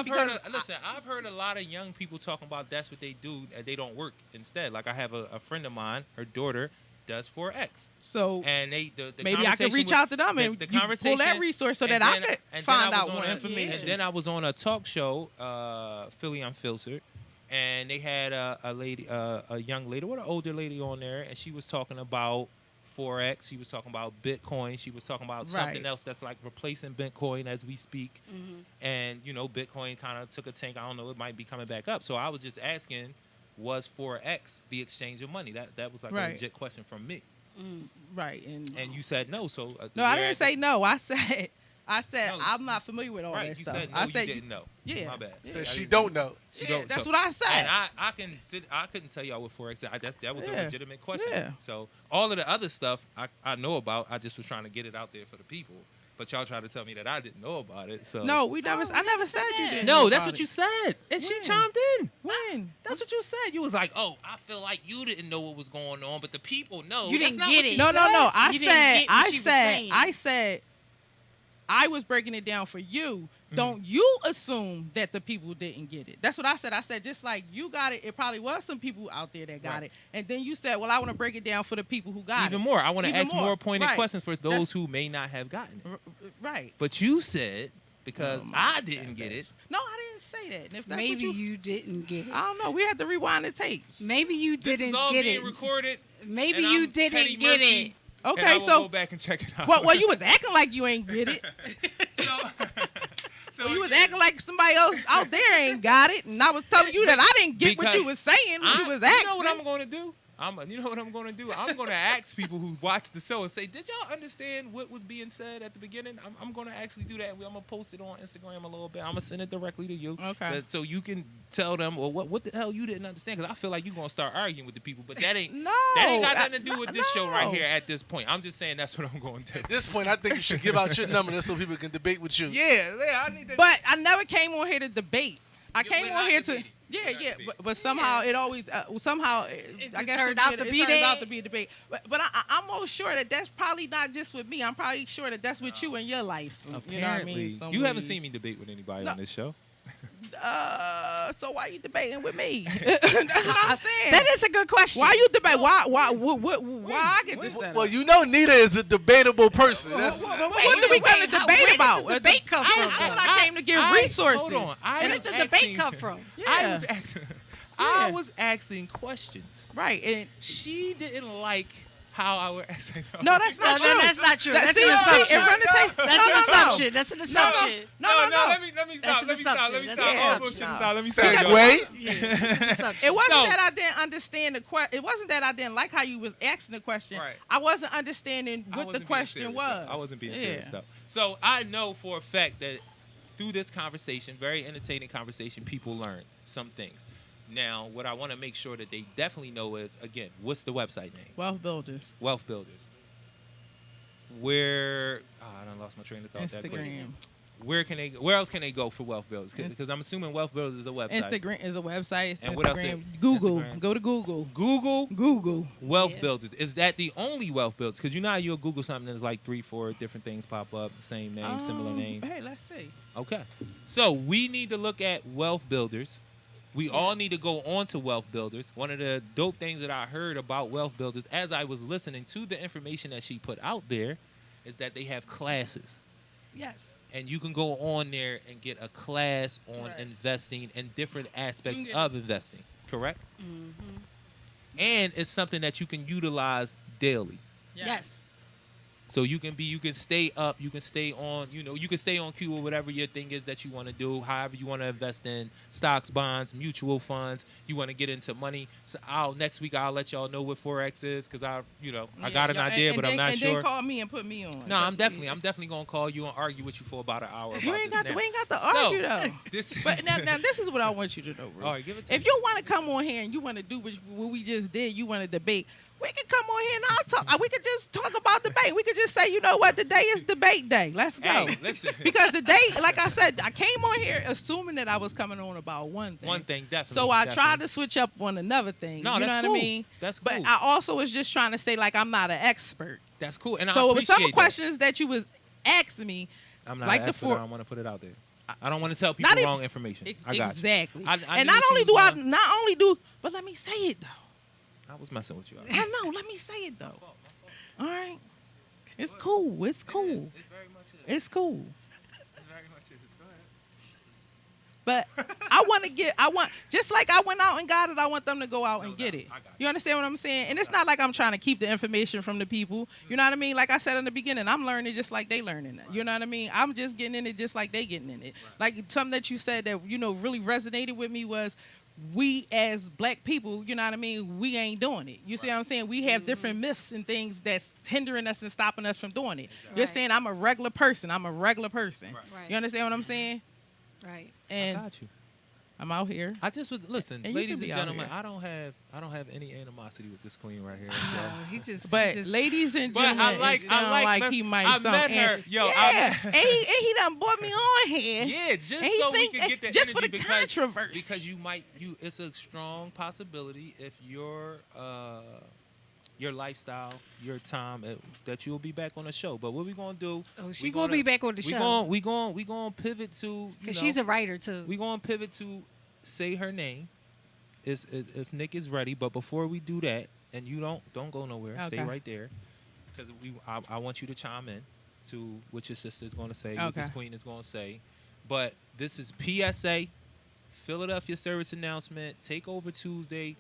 A: I've heard a lot of young people talking about that's what they do and they don't work instead. Like I have a friend of mine, her daughter does 4x.
C: So
A: And the
C: maybe I could
A: conversation
C: reach
A: was-
C: out to them and
A: the
C: you
A: conversation,
C: pull that resource so
A: and
C: that I
A: then-
C: could
A: and then
C: find
A: I
C: out
A: was
C: more
A: on a-
C: information.
A: And then I was on a talk show, Philly Unfiltered, and they had a lady, a young lady, an older lady on there, and she was talking about 4x. She was talking about Bitcoin. She was talking about something
C: Right.
A: else that's like replacing Bitcoin as we speak.
B: Mm-hmm.
A: And Bitcoin kind of took a tank. I don't know. It might be coming back up. So I was just asking, was 4x the exchange of money? That was like a
C: Right.
A: legit question from me.
C: Right. And
A: And you said no. So
C: no, I
A: we're
C: didn't
A: at
C: say no. I said
A: No.
C: I'm not familiar with all
A: right.
C: that
A: You
C: stuff.
A: said no.
C: I said
A: you didn't know.
C: Yeah.
A: My bad.
D: So she don't know.
A: She
C: Yeah,
A: don't-
C: that's
A: so-
C: what I said.
A: And I couldn't tell y'all what 4x is. That was a
C: Yeah.
A: legitimate question.
C: Yeah.
A: So all of the other stuff I know about. I just was trying to get it out there for the people. But y'all tried to tell me that I didn't know about it. So
C: No, we never.
B: No,
C: I
B: we
C: never
B: never
C: said
B: said
C: you
B: that.
C: didn't.
A: No,
C: know
A: that's
C: about
A: what you
C: it.
A: said. And she
C: When?
A: chimed in.
C: When?
A: That's what you said. You was like, "Oh, I feel like you didn't know what was going on, but the people know."
B: You
A: That's
B: didn't
A: not
B: get
A: what
B: it.
A: you
C: No,
A: said.
C: no, no. I
B: You didn't
C: said.
B: get what she was saying.
C: I said. I was breaking it down for you. Don't you assume that the people didn't get it. That's what I said. I said, just like you got it, it probably was some people out there that got
A: Right.
C: it. And then you said, well, I want to break it down for the people who got
A: Even
C: it.
A: more. I want to
C: Even
A: ask more pointed
C: Right.
A: questions for those
C: That's-
A: who may not have gotten it.
C: Right.
A: But you said because
C: Oh, my
A: I didn't get it.
C: No, I didn't say that. And if that's
B: Maybe
C: what
B: you didn't get it.
C: I don't know. We had to rewind the tapes.
B: Maybe you
A: This
B: didn't
A: is all
B: get
A: being
B: it.
A: recorded.
B: Maybe
A: and
B: you
A: I'm
B: didn't
A: Petty
B: get
A: Murphy,
B: it.
A: and
C: Okay,
A: I will
C: so
A: go back and check it out.
C: well, you was acting like you ain't get it.
A: So
C: You was
A: again,
C: acting like somebody else out there ain't got it, and I was telling you that I didn't get what you
A: Because
C: was saying when you was
A: You
C: asking.
A: know what I'm going to do? You know what I'm going to do? I'm going to ask people who watch the show and say, "Did y'all understand what was being said at the beginning?" I'm going to actually do that. I'm going to post it on Instagram a little bit. I'm going to send it directly to you,
C: Okay.
A: so you can tell them, "Well, what the hell you didn't understand?" Because I feel like you're going to start arguing with the people, but that ain't
C: No,
A: that ain't got
C: I-
A: nothing to do with this show right
C: no.
A: here at this point. I'm just saying that's what I'm going to do.
D: At this point, I think you should give out your number just so people can debate with you.
A: Yeah, I need to.
C: But I never came on here to debate. I came
A: we're
C: on
A: not
C: here to
A: debating. We're not debating.
C: but somehow it always somehow I guess
B: turned out to be
C: it turns out
B: that.
C: to be a debate. But I'm most sure that that's probably not just with me. I'm probably sure that that's with you in your life. You know what I
A: Apparently,
C: mean? Some
A: you haven't
C: ways.
A: seen me debate with anybody
C: No.
A: on this show.
C: So why you debating with me? That's what I'm saying.
B: That is a good question.
C: Why you debate? Why I get this?
D: Well, you know Nita is a debatable person. That's,
C: What do we come to debate
B: Where
C: about?
B: did the debate come from?
C: I came to give resources.
A: Hold on. I
B: Where
A: was
B: did the debate
A: asking-
B: come from?
A: I
C: Yeah.
A: I was asking questions.
C: Right. And
A: She didn't like how I was asking.
C: no, that's
B: No,
C: not
B: no,
C: true.
B: that's not true. That's
C: see,
B: an assumption.
C: it run the tape.
B: That's
C: no,
B: an
C: no,
B: assumption.
C: No.
B: That's an assumption.
C: No.
A: Let me
B: That's
A: stop.
B: an
A: Let me stop.
B: assumption.
A: Let me
B: That's
A: stop.
B: an
A: All
B: assumption.
A: bullshit aside. Let me stop.
D: segue.
B: Yeah, that's an assumption.
C: It wasn't
A: So-
C: that I didn't understand the question. It wasn't that I didn't like how you was asking the question.
A: Right.
C: I wasn't understanding
A: I
C: what
A: wasn't
C: the
A: being
C: question
A: serious,
C: was.
A: though. I wasn't being
C: Yeah.
A: serious though. So I know for a fact that through this conversation, very entertaining conversation, people learn some things. Now, what I want to make sure that they definitely know is, again, what's the website name?
C: Wealth builders.
A: Wealth Builders. I done lost my train of thought that quick.
C: Instagram.
A: Where else can they go for Wealth Builders? Because I'm assuming Wealth Builders is a website.
C: Instagram is a website. It's
A: And what else
C: Instagram.
A: did-
C: Google.
A: Instagram.
C: Go to Google.
A: Google Wealth
B: Yeah.
A: Builders. Is that the only Wealth Builders? Because you know how you'll Google something and there's like 3-4 different things pop up, same name, similar name.
C: Hey, let's see.
A: Okay. So we need to look at Wealth Builders. We all need to go on to Wealth Builders. One of the dope things that I heard about Wealth Builders as I was listening to the information that she put out there is that they have classes.
B: Yes.
A: And you can go on there and get a class on
C: Right.
A: investing and different aspects
C: You can get-
A: of investing, correct?
B: Mm-hmm.
A: And it's something that you can utilize daily.
B: Yes.
A: So you can stay up, you can stay on, you can stay on cue with whatever your thing is that you want to do, however you want to invest in stocks, bonds, mutual funds, you want to get into money. So next week I'll let y'all know what Forex is because I got an idea, but I'm not sure.
C: And then call me and put me on.
A: No, I'm definitely gonna call you and argue with you for about an hour.
C: We ain't got to argue though. But now this is what I want you to know, bro.
A: All right, give it to
C: if
A: me.
C: you want to come on here and you want to do what we just did, you want to debate. We can come on here and I'll talk. We could just talk about debate. We could just say, you know what, today is debate day. Let's go.
A: Hey, listen.
C: Because today, like I said, I came on here assuming that I was coming on about one thing.
A: One thing, definitely.
C: So I tried to switch up on another thing.
A: No,
C: you know
A: that's
C: what
A: cool.
C: I mean?
A: That's cool.
C: But I also was just trying to say, like, I'm not an expert.
A: That's cool. And
C: So
A: I
C: it was some
A: appreciate
C: questions that you was asking me.
A: I'm not
C: like
A: an
C: the
A: expert.
C: four-
A: I don't want to put it out there. I don't want to tell people wrong information. I got
C: Exactly.
A: you. I
C: And
A: knew
C: not
A: what
C: only
A: you
C: do
A: was
C: I,
A: doing.
C: not only do, but let me say it though.
A: I was messing with you.
C: I know. Let me say it though. All right. It's cool. It's cool.
A: It very much is.
C: It's cool.
A: It very much is. Go ahead.
C: But I want, just like I went out and got it, I want them to go out and get it.
A: I got
C: You understand what I'm saying? And it's not like I'm trying to keep the information from the people. You know what I mean? Like I said in the beginning, I'm learning just like they learning it. You know what I mean? I'm just getting in it just like they getting in it. Like something that you said that, really resonated with me was, we as black people, you know what I mean, we ain't doing it. You see what I'm saying? We have different myths and things that's hindering us and stopping us from doing it. You're
B: Right.
C: saying I'm a regular person. I'm a regular person.
B: Right.
C: You understand what I'm saying?
B: Right.
C: And
A: I got you.
C: I'm out here.
A: I just was listen,
C: And you
A: ladies
C: can
A: and
C: be out
A: gentlemen.
C: here.
A: I don't have any animosity with this queen right here.
B: He just.
C: But ladies and
A: But
C: gentlemen,
A: I
C: it sound like he might
A: I
C: sound
A: met her. Yo,
C: yeah. and he done brought me on here.
A: Yeah, just
C: And he
A: so we
C: think-
A: could get the
C: just for
A: energy
C: the
A: because,
C: controversy.
A: because it's a strong possibility if your lifestyle, your time, that you'll be back on the show. But what we gonna do?
B: Oh, she gonna be back on the show.
A: We gonna pivot to
B: Because she's a writer too.
A: we gonna pivot to say her name. Is if Nick is ready, but before we do that, and you don't go nowhere, stay
C: Okay.
A: right there, because I want you to chime in to what your sister is going to say, what this
C: Okay.
A: queen is going to say. But this is PSA, Philadelphia Service Announcement, TakeOver Tuesday.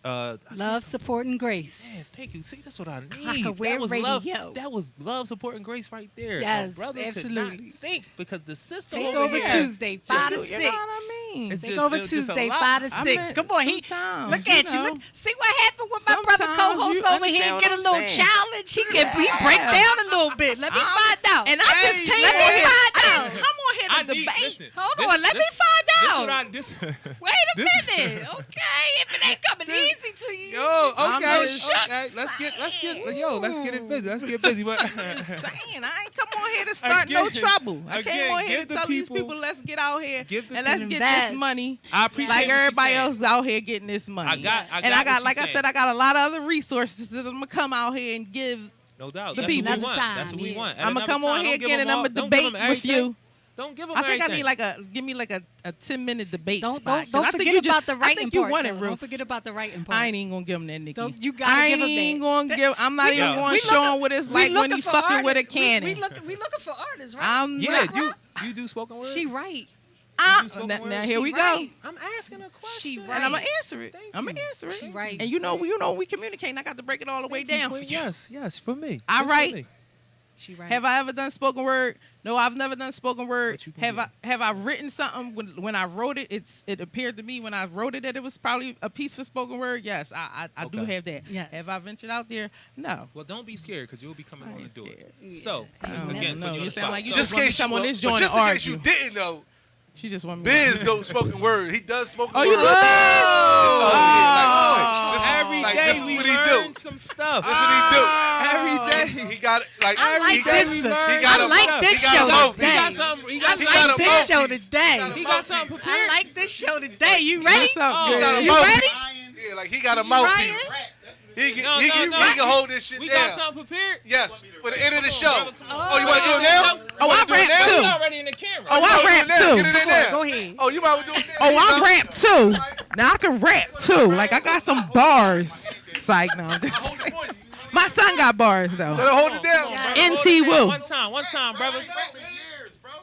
B: Love, support, and grace.
A: Man, thank you. See, that's what I need.
B: Clockaware
A: That was love.
B: Radio.
A: That was love, support, and grace right there.
B: Yes,
A: A brother could
B: absolutely.
A: not think because the sister
B: Take
A: over
B: over
A: here,
B: Tuesday, 5 to
C: You
B: 6.
C: know what I mean?
A: It's
B: Take
A: just-
B: over
A: it's just a
B: Tuesday,
A: lot.
B: 5 to
C: I
B: 6.
C: mean,
B: Come on,
C: sometimes,
B: look at you.
C: know.
B: Look, see what happened when my brother
C: Sometimes
B: co-host
C: you
B: over here
C: understand
B: get a
C: what
B: little
C: I'm saying.
B: challenge. He break down a little bit. Let me find out.
C: And I just
A: Hey,
C: came
B: let
C: on
B: me
C: here.
B: find
C: I
B: out.
C: didn't come on here to debate.
B: Hold on, let me find out.
A: This
B: Wait a minute. Okay, if it ain't coming easy to you.
A: Yo,
C: I'm
A: okay,
C: just
A: okay. Let's get it busy. Let's get busy. But
C: I'm just saying, I ain't come on here to start no
A: Again-
C: trouble. I
A: again,
C: came on here
A: give
C: to
A: the
C: tell these
A: people-
C: people, let's get out here
A: give the
C: and let's
A: people-
C: get
B: Invest.
C: this money.
A: I appreciate
C: Like
A: what you're
C: everybody
A: saying.
C: else is out here getting this money.
A: I got
C: and I got,
A: what
C: like
A: you're
C: I said,
A: saying.
C: I got a lot of other resources that I'm gonna come out here and give.
A: No doubt.
C: The
A: That's
C: people.
A: what we
B: Another
A: want.
B: time,
A: That's what we
B: yeah.
A: want. At
C: I'm gonna
A: another
C: come on
A: time,
C: here
A: don't give
C: again
A: them
C: and I'm
A: all-
C: gonna
A: don't give
C: debate
A: them
C: with
A: everything.
C: you.
A: Don't give them
C: I think I
A: everything.
C: need give me like a 10-minute debate
B: Don't
C: spot. 'cause
B: don't
C: I think
B: forget
C: you just-
B: about the
C: I
B: writing
C: think you
B: part.
C: want it,
B: though.
C: Ruth.
B: Don't forget about the writing part.
C: I ain't even gonna give him that, Nikki.
B: Don't- you gotta
C: I
B: give him
C: ain't
B: that.
C: gonna give. I'm not even
A: Yeah.
C: going
B: We
C: to show
B: looking-
C: him what it's
B: we
C: like when
B: looking
C: he
B: for
C: fucking with a
B: artists.
C: cannon.
B: We looking for artists, right?
C: I'm
A: Yeah,
C: not.
A: you do spoken word?
B: She right.
A: do spoken word?
C: Now here
B: She
C: we go.
B: right.
A: I'm asking a question.
B: She
C: And
B: right.
C: I'm gonna answer it.
A: Thank
C: I'm
A: you.
C: gonna answer it.
B: She right.
C: And we communicate. And I got to break it all the way down for you.
A: Yes, for me.
C: All
A: Just for
C: right.
A: me.
B: She right.
C: Have I ever done spoken word? No, I've never done spoken word.
A: But you can
C: Have I written something when I wrote it? It appeared to me when I wrote it that it was probably a piece for spoken word. Yes, I do
A: Okay.
C: have that.
B: Yes.
C: Have I ventured out there? No.
A: Well, don't be scared because you'll be coming
C: I
A: on
C: ain't
A: to do it.
B: scared.
A: So,
B: Yeah.
A: again,
C: No,
A: put
C: you
A: on the
C: sound
A: spot.
C: like you
A: So-
C: just want me to come on this joint and
D: just in case
C: argue.
D: you didn't know,
C: She just want me.
D: Biz don't spoken word. He does spoken word.
C: You know
A: Every
D: Like,
A: day
D: this is
A: we
D: what he
A: learn
D: do.
A: some stuff.
D: That's what he do.
A: Every day.
D: He got like
B: I like
D: he got,
B: this.
D: He
A: I
D: got
B: I
D: a-
B: like this
D: he got
B: show
D: a mouthpiece.
B: today.
A: He got something. He
B: I
A: got
D: He
B: like
D: got a
B: this
D: mouthpiece.
B: show today.
A: He got something
B: I
A: prepared.
B: like this show today. You ready?
C: What's up,
A: Oh,
C: girl?
D: He got a
B: You
D: mouthpiece.
B: ready?
D: Yeah, like he got a
B: Ryan?
D: mouthpiece. He can hold this shit
A: We
D: down.
A: got something prepared.
D: Yes, for the end of the
A: Come
D: show.
A: on, brother, come on.
D: Oh, you want to do it now?
C: Oh, I
D: do it
C: rap
D: now?
C: too.
A: We already in the camera.
C: Oh, I
D: Do it
C: rap
D: now.
C: too.
D: Get it in there.
B: Go ahead.
D: Oh, you might do it now.
C: Oh, I rap too. Now I can rap too. Like I got some bars. Psych, no.
D: Hold it for you.
C: My son got bars though.
D: Let her hold it down.
B: Yeah.
C: NT Woo.
A: One time, brother.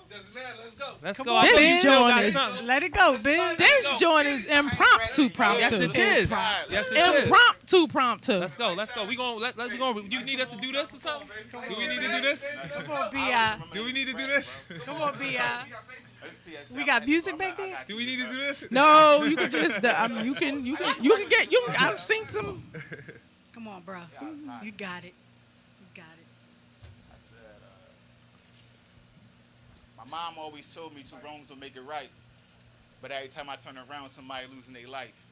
D: Doesn't matter. Let's go.
A: Let's
B: Come
A: go.
B: on,
A: I know
C: This
A: you still
C: joint
A: got
C: is-
A: something.
B: Let it go, Ben.
C: This joint is impromptu.
A: Yes, it is. Yes, it is.
C: Impromptu.
A: Let's go. Let's go. We gonna. You need us to do this or something? Do we need to do this?
B: Come on, B.I.
A: Do we need to do this?
B: Come on, B.I. We got music back there?
A: Do we need to do this?
C: No, you can just. You can get. I've seen some.
B: Come on, bro. You got it. You got it.
F: I said, my mom always told me two wrongs don't make it right. But every time I turn around, somebody losing their life.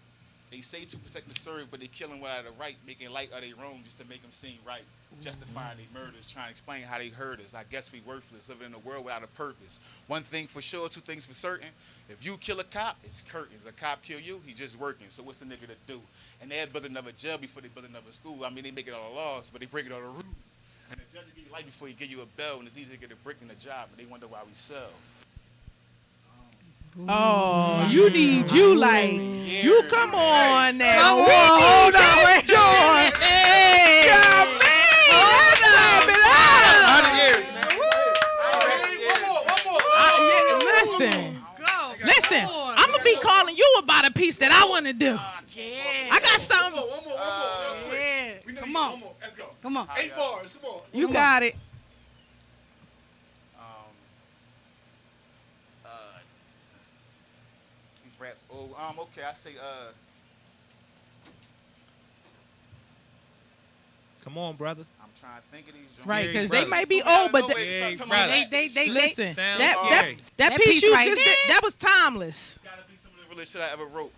F: They say to protect the serve, but they killing without a right, making light of their wrong just to make them seem right. Justifying their murders, trying to explain how they hurt us. I guess we worthless, living in a world without a purpose. One thing for sure, two things for certain. If you kill a cop, it's curtains. A cop kill you, he just working. So what's the nigga to do? And they'll build another jail before they build another school. I mean, they make it all the laws, but they break it all the rules. And the judge will give you life before he give you a bell, and it's easy to get a brick in the job, but they wonder why we sell.
C: Oh, you need you like you come on now.
B: Come on,
C: hold on,
B: Hey.
C: Yeah, man, let's clap it up.
F: 100 years, man.
C: Listen,
B: Go.
C: listen.
B: Come on.
C: I'm gonna be calling you about a piece that I want to do.
B: Yeah.
C: I got something.
D: One more, real quick.
B: Yeah.
D: We know
B: Come
D: you.
B: on.
D: One more. Let's go.
B: Come on.
D: 8 bars. Come on.
C: You got it.
F: These raps. Oh, okay. I say,
A: Come on, brother.
F: I'm trying to think of these. joints.
C: Right, because
A: brother.
C: they may be old, but
A: Hey,
F: Stop
A: brother.
F: talking about
B: They
C: listen,
A: Sounds
C: that
A: scary.
C: that
B: That
C: piece
B: piece
C: you
B: right
C: just
B: there.
C: did, that was timeless.
F: Gotta be some of the realest shit I ever wrote.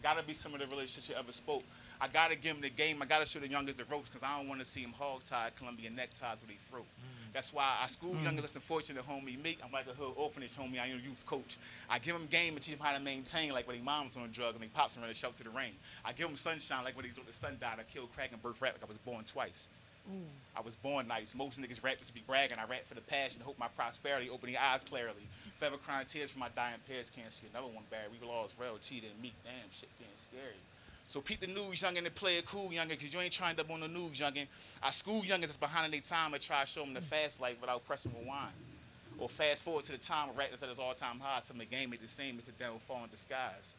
F: Gotta be some of the realest shit you ever spoke. I gotta give him the game. I gotta show the youngest the ropes because I don't want to see him hog-tied, Colombian neckties with their throat. That's why I school younger, less unfortunate homie me. I'm like a hood orphanage homie. I am a youth coach. I give them game and teach them how to maintain, like when their mom's on drugs and they pops them ready to shout to the rain. I give them sunshine, like when the sun died. I killed crack and birth rap like I was born twice. I was born nice. Most niggas rap just to be bragging. I rap for the passion, hope my prosperity, open the eyes clearly. Forever crying tears for my dying parents, can't see another one bad. We lost real cheated and meat. Damn, shit getting scary. So peep the news, youngin', and play it cool, youngin', because you ain't trying to up on the news, youngin'. I school youngins that's behind their time and try to show them the fast life without pressing rewind. Or fast forward to the time of rap that's at its all-time high, tell them the game ain't the same as the devil fall in disguise.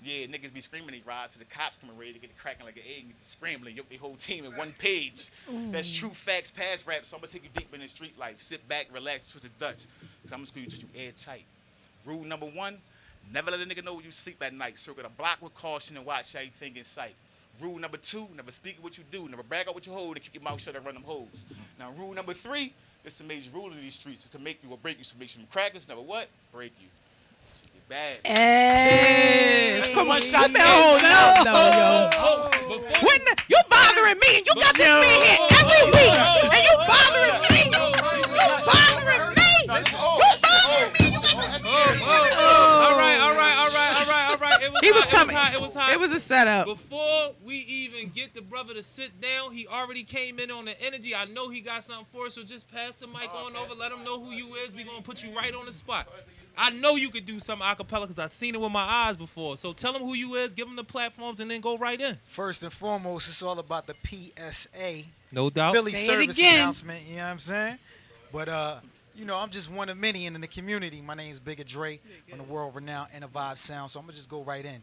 F: Yeah, niggas be screaming they ride to the cops coming ready to get it cracking like an egg and get scrambling. Your whole team in one page. That's true facts, past rap. So I'm gonna take you deep in the street life. Sit back, relax, twist the Dutch. Cause I'm gonna school you just you airtight. Rule number 1, never let a nigga know where you sleep at night. Circle the block with caution and watch how you think in sight. Rule number 2, never speak what you do. Never brag out what you hold and keep your mouth shut and run them hoes. Now rule number 3, it's the major rule in these streets. Is to make you or break you. So make sure them crackers never what? Break you. Bad.
B: Hey.
F: Come on, shot
C: You better hold up, though, yo.
A: Before
C: When you bothering me, and you got this man here every week, and you bothering me. You bothering me. You bothering me.
A: All right. It was
C: He was
A: hot,
C: coming.
A: It was hot.
C: It was a setup.
A: Before we even get the brother to sit down, he already came in on the energy. I know he got something for us, so just pass the mic on over. Let him know who you is. We gonna put you right on the spot. I know you could do something a cappella because I've seen it with my eyes before. So tell him who you is, give him the platforms, and then go right in.
G: First and foremost, it's all about the PSA.
A: No doubt.
G: Philly
B: Say it
G: service
B: again.
G: announcement, you know what I'm saying? But, you know, I'm just one of many in the community. My name's Bigger Dre from the world-renowned Inner Vibe Sound, so I'm going to just go right in.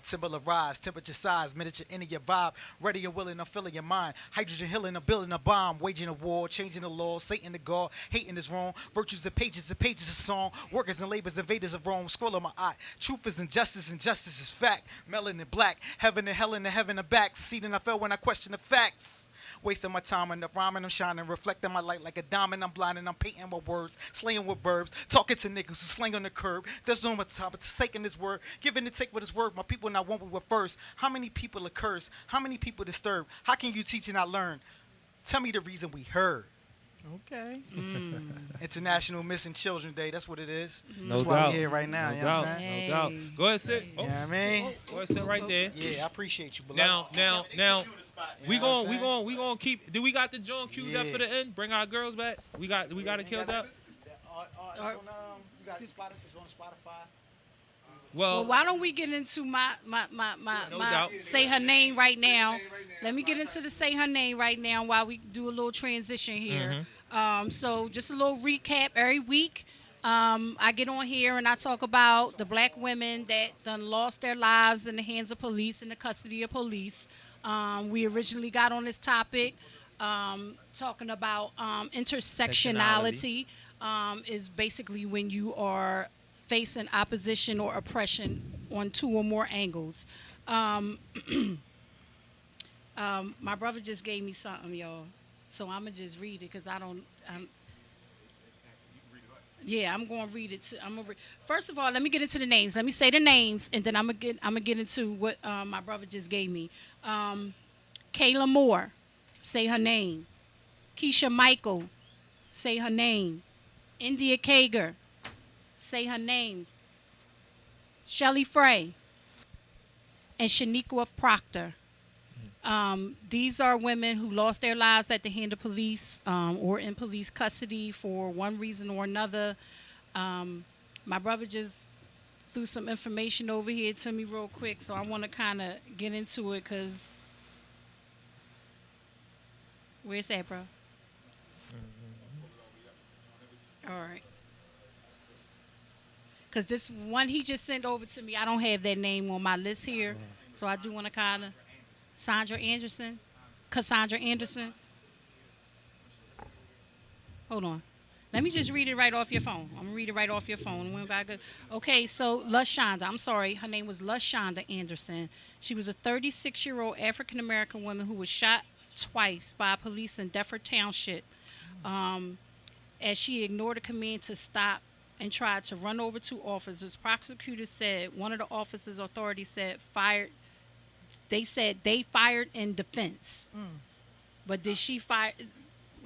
G: Symbol of rise, temperature size, miniature into your vibe, ready and willing, I'm filling your mind. Hydrogen healing, I'm building a bomb, waging a war, changing the law, Satan the God, hating is wrong, virtues of pages of song, workers and labors, invaders of Rome, scroll on my eye. Truth is injustice, injustice is fact, melanin black, heaven and hell and the heaven and back, seeding I fell when I question the facts. Wasting my time on the rhyming, I'm shining, reflecting my light like a diamond, I'm blinding, I'm painting with words, slaying with verbs, talking to niggas who slang on the curb. There's no more time, but taking this word, giving and take what is word. My people not want what we're first. How many people are cursed? How many people disturbed? How can you teach and not learn? Tell me the reason we heard.
C: Okay.
G: International Missing Children Day, that's what it is.
A: No
G: That's why
A: doubt.
G: we're here right now, you know what I'm saying?
A: No doubt. Go ahead, sit.
G: You know what I mean?
A: Go ahead, sit right there.
G: Yeah, I appreciate you, beloved.
A: Now, we
G: You know what I'm
A: gonna keep. Do we got the joint queued up
G: Yeah.
A: for the end? Bring our girls back. We got it killed up.
G: It's on, you got it's on Spotify.
B: Well,
A: Well,
B: why don't we get into my
A: No doubt.
B: say her name right now? Let me get into the say her name right now while we do a little transition here. So just a little recap every week. I get on here and I talk about the black women that done lost their lives in the hands of police, in the custody of police. We originally got on this topic talking about intersectionality. Is basically when you are facing opposition or oppression on two or more angles. My brother just gave me something, y'all. So I'm going to just read it because yeah, I'm going to read it. First of all, let me get into the names. Let me say the names, and then I'm gonna get into what my brother just gave me. Kayla Moore, say her name. Keisha Michael, say her name. India Kager, say her name. Shelly Frey, and Shaniqua Proctor. These are women who lost their lives at the hand of police or in police custody for one reason or another. My brother just threw some information over here to me real quick, so I want to kind of get into it because where's that, bro? All right. Because this one he just sent over to me, I don't have that name on my list here, so I do want to kind of... Cassandra Anderson. Hold on. Let me just read it right off your phone. I'm going to read it right off your phone. Okay, so LaShonda. I'm sorry. Her name was LaShonda Anderson. She was a 36-year-old African-American woman who was shot twice by police in Deptford Township as she ignored a command to stop and tried to run over two officers. Prosecutors said one of the officers' authorities said they said they fired in defense. But did she fire?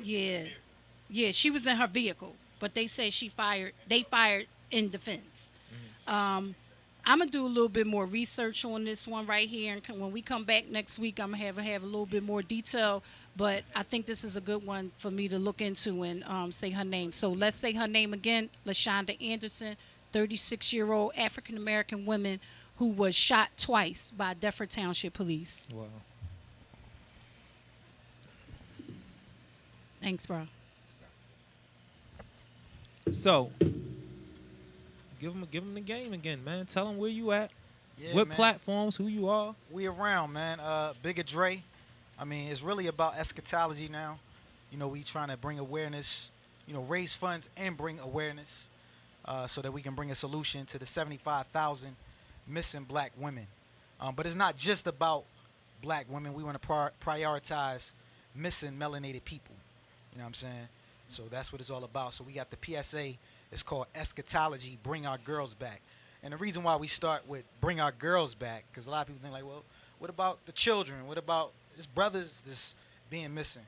B: Yeah. Yeah, she was in her vehicle. But they said they fired in defense. I'm going to do a little bit more research on this one right here. And when we come back next week, I'm going to have a little bit more detail. But I think this is a good one for me to look into and say her name. So let's say her name again. LaShonda Anderson, 36-year-old African-American woman who was shot twice by Deptford Township Police.
A: Wow.
B: Thanks, bro.
A: So, give them the game again, man. Tell them where you at, what
G: man.
A: platforms, who you are.
G: We around, man. Bigger Dre. I mean, it's really about eschatology now. You know, we trying to bring awareness, raise funds and bring awareness so that we can bring a solution to the 75,000 missing black women. But it's not just about black women. We want to prioritize missing melanated people. You know what I'm saying? So that's what it's all about. So we got the PSA. It's called Eschatology, Bring Our Girls Back. And the reason why we start with Bring Our Girls Back, because a lot of people think like, well, what about the children? What about his brothers just being missing?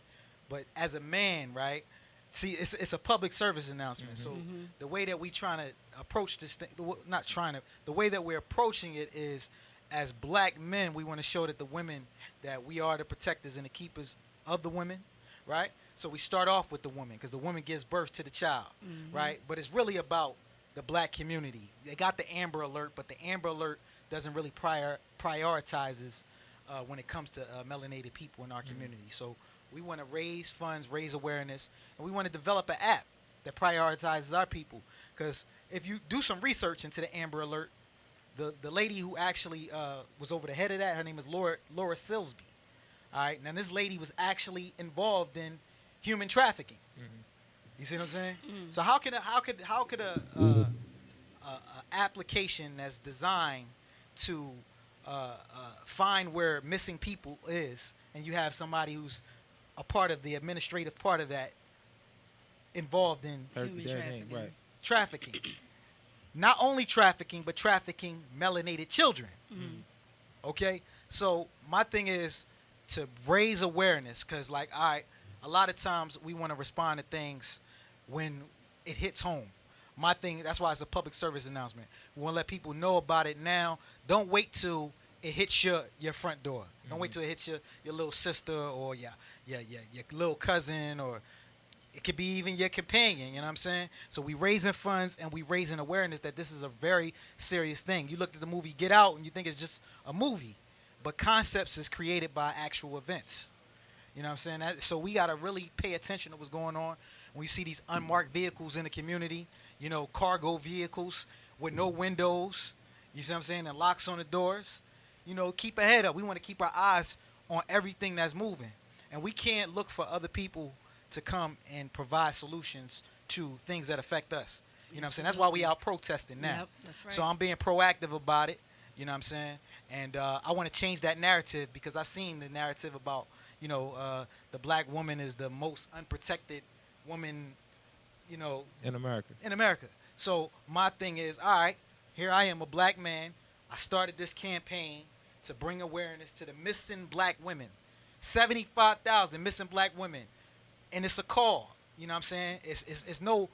G: But as a man, right, see, it's a public service announcement. So the way that we trying to approach this thing, the way that we're approaching it is as black men, we want to show that the women, that we are the protectors and the keepers of the women, right? So we start off with the woman because the woman gives birth to the child, right? But it's really about the black community. They got the Amber Alert, but the Amber Alert doesn't really prioritizes when it comes to melanated people in our community. So we want to raise funds, raise awareness, and we want to develop an app that prioritizes our people. Because if you do some research into the Amber Alert, the lady who actually was over the head of that, her name is Laura Silsby. All right, now this lady was actually involved in human trafficking. You see what I'm saying? So how could a application that's designed to find where missing people is, and you have somebody who's a part of the administrative part of that involved in trafficking. Not only trafficking, but trafficking melanated children. Okay? So my thing is to raise awareness, because all right, a lot of times we want to respond to things when it hits home. My thing, that's why it's a public service announcement. We want to let people know about it now. Don't wait till it hits your front door. Don't wait till it hits your little sister or your little cousin, or it could be even your companion, you know what I'm saying? So we raising funds and we raising awareness that this is a very serious thing. You looked at the movie Get Out and you think it's just a movie, but concepts is created by actual events. You know what I'm saying? So we got to really pay attention to what's going on. When you see these unmarked vehicles in the community, you know, cargo vehicles with no windows, you see what I'm saying, and locks on the doors, you know, keep a head up. We want to keep our eyes on everything that's moving. And we can't look for other people to come and provide solutions to things that affect us. You know what I'm saying? That's why we out protesting now.
B: Yep, that's right.
G: So I'm being proactive about it. You know what I'm saying? And I want to change that narrative because I've seen the narrative about, you know, the black woman is the most unprotected woman, you know,
A: In America.
G: in America. So my thing is, all right, here I am, a black man. I started this campaign to bring awareness to the missing black women. 75,000 missing black women. And it's a call. You know what I'm saying? It's no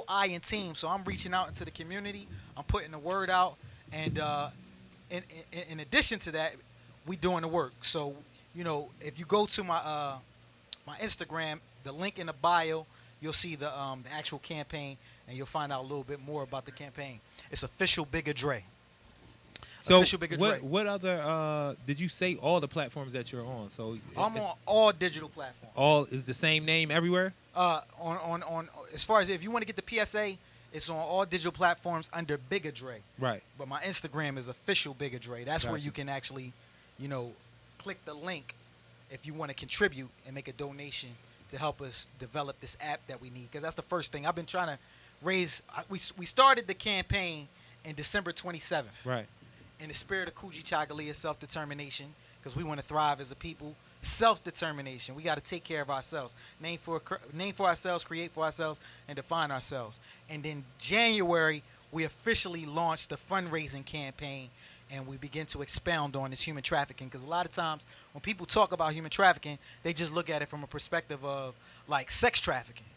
G: I in team. So I'm reaching out into the community. I'm putting the word out. And in addition to that, we doing the work. So, you know, if you go to my Instagram, the link in the bio, you'll see the actual campaign, and you'll find out a little bit more about the campaign. It's official Bigger Dre.
A: So
G: Official Bigger Dre.
A: what other did you say all the platforms that you're on? So
G: I'm on all digital platforms.
A: all is the same name everywhere?
G: On as far as if you want to get the PSA, it's on all digital platforms under Bigger Dre.
A: Right.
G: But my Instagram is official Bigger Dre. That's where
A: Gotcha.
G: you can actually, you know, click the link if you want to contribute and make a donation to help us develop this app that we need. Because that's the first thing. I've been trying to raise. We started the campaign in December 27th.
A: Right.
G: In the spirit of Kuji Chagalia, self-determination, because we want to thrive as a people. Self-determination. We got to take care of ourselves. Name for ourselves, create for ourselves, and define ourselves. And in January, we officially launched the fundraising campaign, and we begin to expound on this human trafficking. Because a lot of times when people talk about human trafficking, they just look at it from a perspective of like sex trafficking.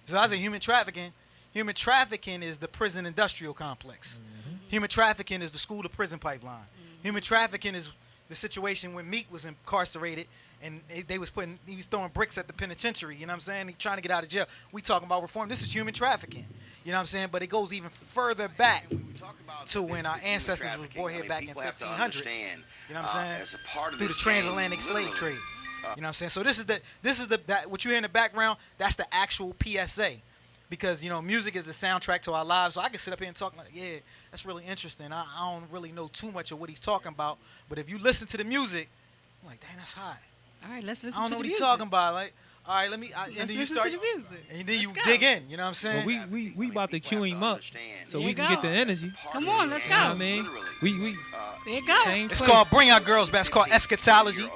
G: So I say human trafficking. Human trafficking is the prison industrial complex. Human trafficking is the school to prison pipeline. Human trafficking is the situation when Meek was incarcerated and he was throwing bricks at the penitentiary. You know what I'm saying? He trying to get out of jail. We talking about reform. This is human trafficking. You know what I'm saying? But it goes even further back to when our ancestors were brought here back in 1500s. You know what I'm saying? Through the transatlantic slave trade. You know what I'm saying? So this is what you hear in the background. That's the actual PSA. Because, you know, music is the soundtrack to our lives. So I can sit up here and talk like, yeah, that's really interesting. I don't really know too much of what he's talking about. But if you listen to the music, I'm like, dang, that's hot.
B: All right, let's listen to the music.
G: I don't know what he's talking about. Like, all right,
B: Let's listen to the music.
G: And then you
B: Let's go.
G: dig in. You know what I'm saying?
A: Well, we about to cue him up so
B: There
A: we
B: you
A: can
B: go.
A: get the energy.
B: Come on, let's
A: You know what I
B: go.
A: mean? We
B: There you go.
A: same
G: It's
A: place.
G: called Bring Our Girls Back. It's called Eschatology.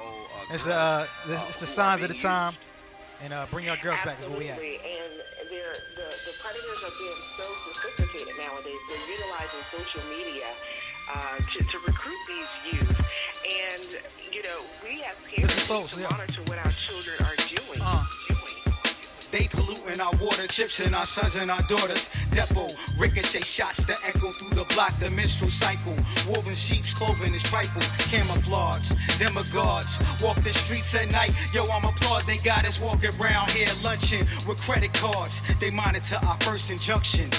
G: It's the signs of the time. And Bring Our Girls Back is where we at.
H: Absolutely. And the predators are being so sophisticated nowadays. They're utilizing social media to recruit these youth. And, you know, we as parents
G: Listen, folks,
H: need
G: yeah.
H: to monitor what our children are doing.
I: They polluting our water, chips in our sons and our daughters. Depot, ricochet shots to echo through the block, the menstrual cycle. Woven sheep's clothing is trifle, camouflage. Demagogues walk the streets at night. Yo, I'm applaud, they got us walking around here lunching with credit cards. They monitor our first injunction.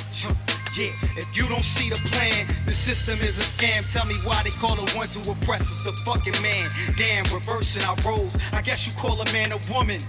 I: Yeah, if you don't see the plan, the system is a scam. Tell me why they call the ones who oppress us the fucking man. Damn, reversing our roles. I guess you call a man a woman.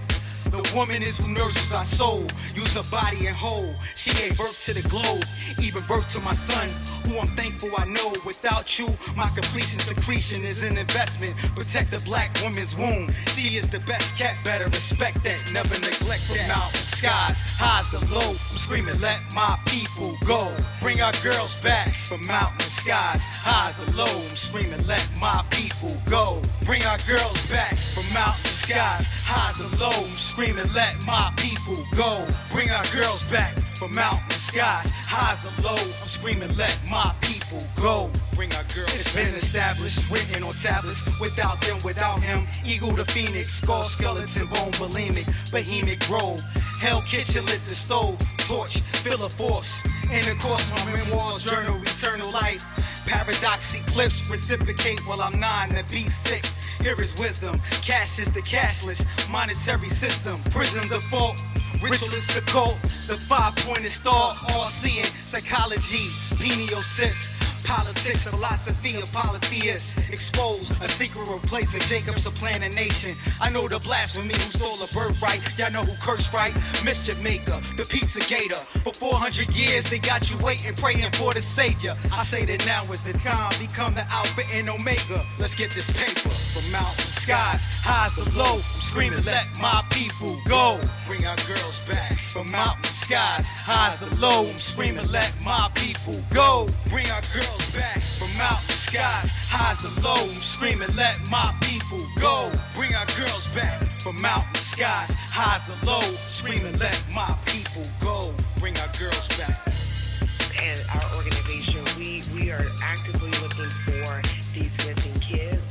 I: The woman is who nurses our soul. Use her body and whole. She gave birth to the globe, even birth to my son, who I'm thankful I know. Without you, my completion secretion is an investment. Protect the black woman's womb. She is the best kept, better respect that. Never neglect that. Mountain skies, highs the low. I'm screaming, let my people go. Bring our girls back from mountain skies, highs the low. I'm screaming, let my people go. Bring our girls back from mountain skies, highs the low. I'm screaming, let my people go. Bring our girls back from mountain skies, highs the low. I'm screaming, let my people go. Bring our girls. It's been established, written on tablets. Without them, without him. Eagle to Phoenix, skull, skeleton, bone, bulimic, behemoth grove. Hell kitchen lit the stove, torch, fill a force. And of course, my memoirs, journal, eternal life. Paradox eclipse, reciprocate while I'm 9 to B6. Here is wisdom, cash is the cashless, monetary system, prison default, ritualist occult, the 5-pointed star, all seeing, psychology, pineal cysts, Politics, philosophy of polytheists. Expose a secret replacing Jacob's supplanting nation. I know the blasphemy who stole a birthright. Y'all know who cursed right? Mischief maker, the pizza gator. For 400 years they got you waiting, praying for the savior. I say that now is the time, become the Alpha and Omega. Let's get this paper from mountain skies, highs to low. I'm screaming, let my people go. Bring our girls back from mountain skies, highs to low. I'm screaming, let my people go. Bring our girls back from mountain skies, highs to low. I'm screaming, let my people go. Bring our girls back from mountain skies, highs to low. Screaming, let my people go. Bring our girls back.
H: And our organization, we are actively looking for these missing kids.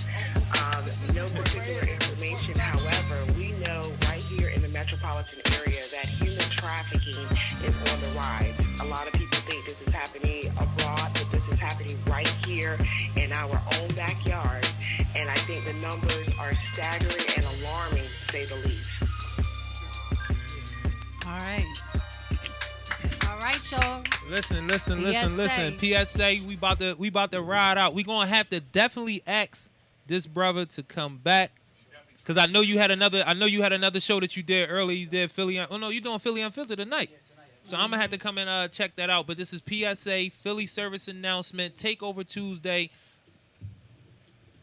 H: No particular information, however, we know right here in the metropolitan area that human trafficking is on the rise. A lot of people think this is happening abroad, but this is happening right here in our own backyard. And I think the numbers are staggering and alarming, to say the least.
B: All right. All right, y'all.
A: Listen. PSA, we about to ride out. We gonna have to definitely ask this brother to come back, cause I know you had another show that you did earlier. You did Philly. Oh no, you're doing Philly Unfiltered tonight. So I'm gonna have to come and check that out. But this is PSA Philly service announcement. TakeOver Tuesday.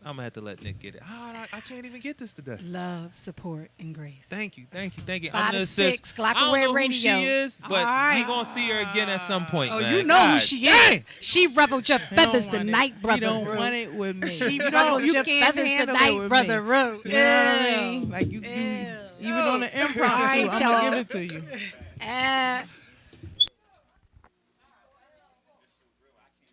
A: I'm gonna have to let Nick get it. I can't even get this today.
B: Love, support, and grace.
A: Thank you.
B: 5
A: I'm
B: to
A: the
B: 6,
A: I don't
B: Glockaway
A: know
B: Radio.
A: who she is, but we gonna see her again at some point.
B: Oh,
A: man.
B: you know who she is. She ruffled your feathers tonight, brother.
C: You don't want it with me.
B: She ruffled your feathers tonight, brother. Rue.
C: You know what I mean? Like you even on the impromptu,
B: All right,
C: I'm
B: y'all.
C: gonna give it to you.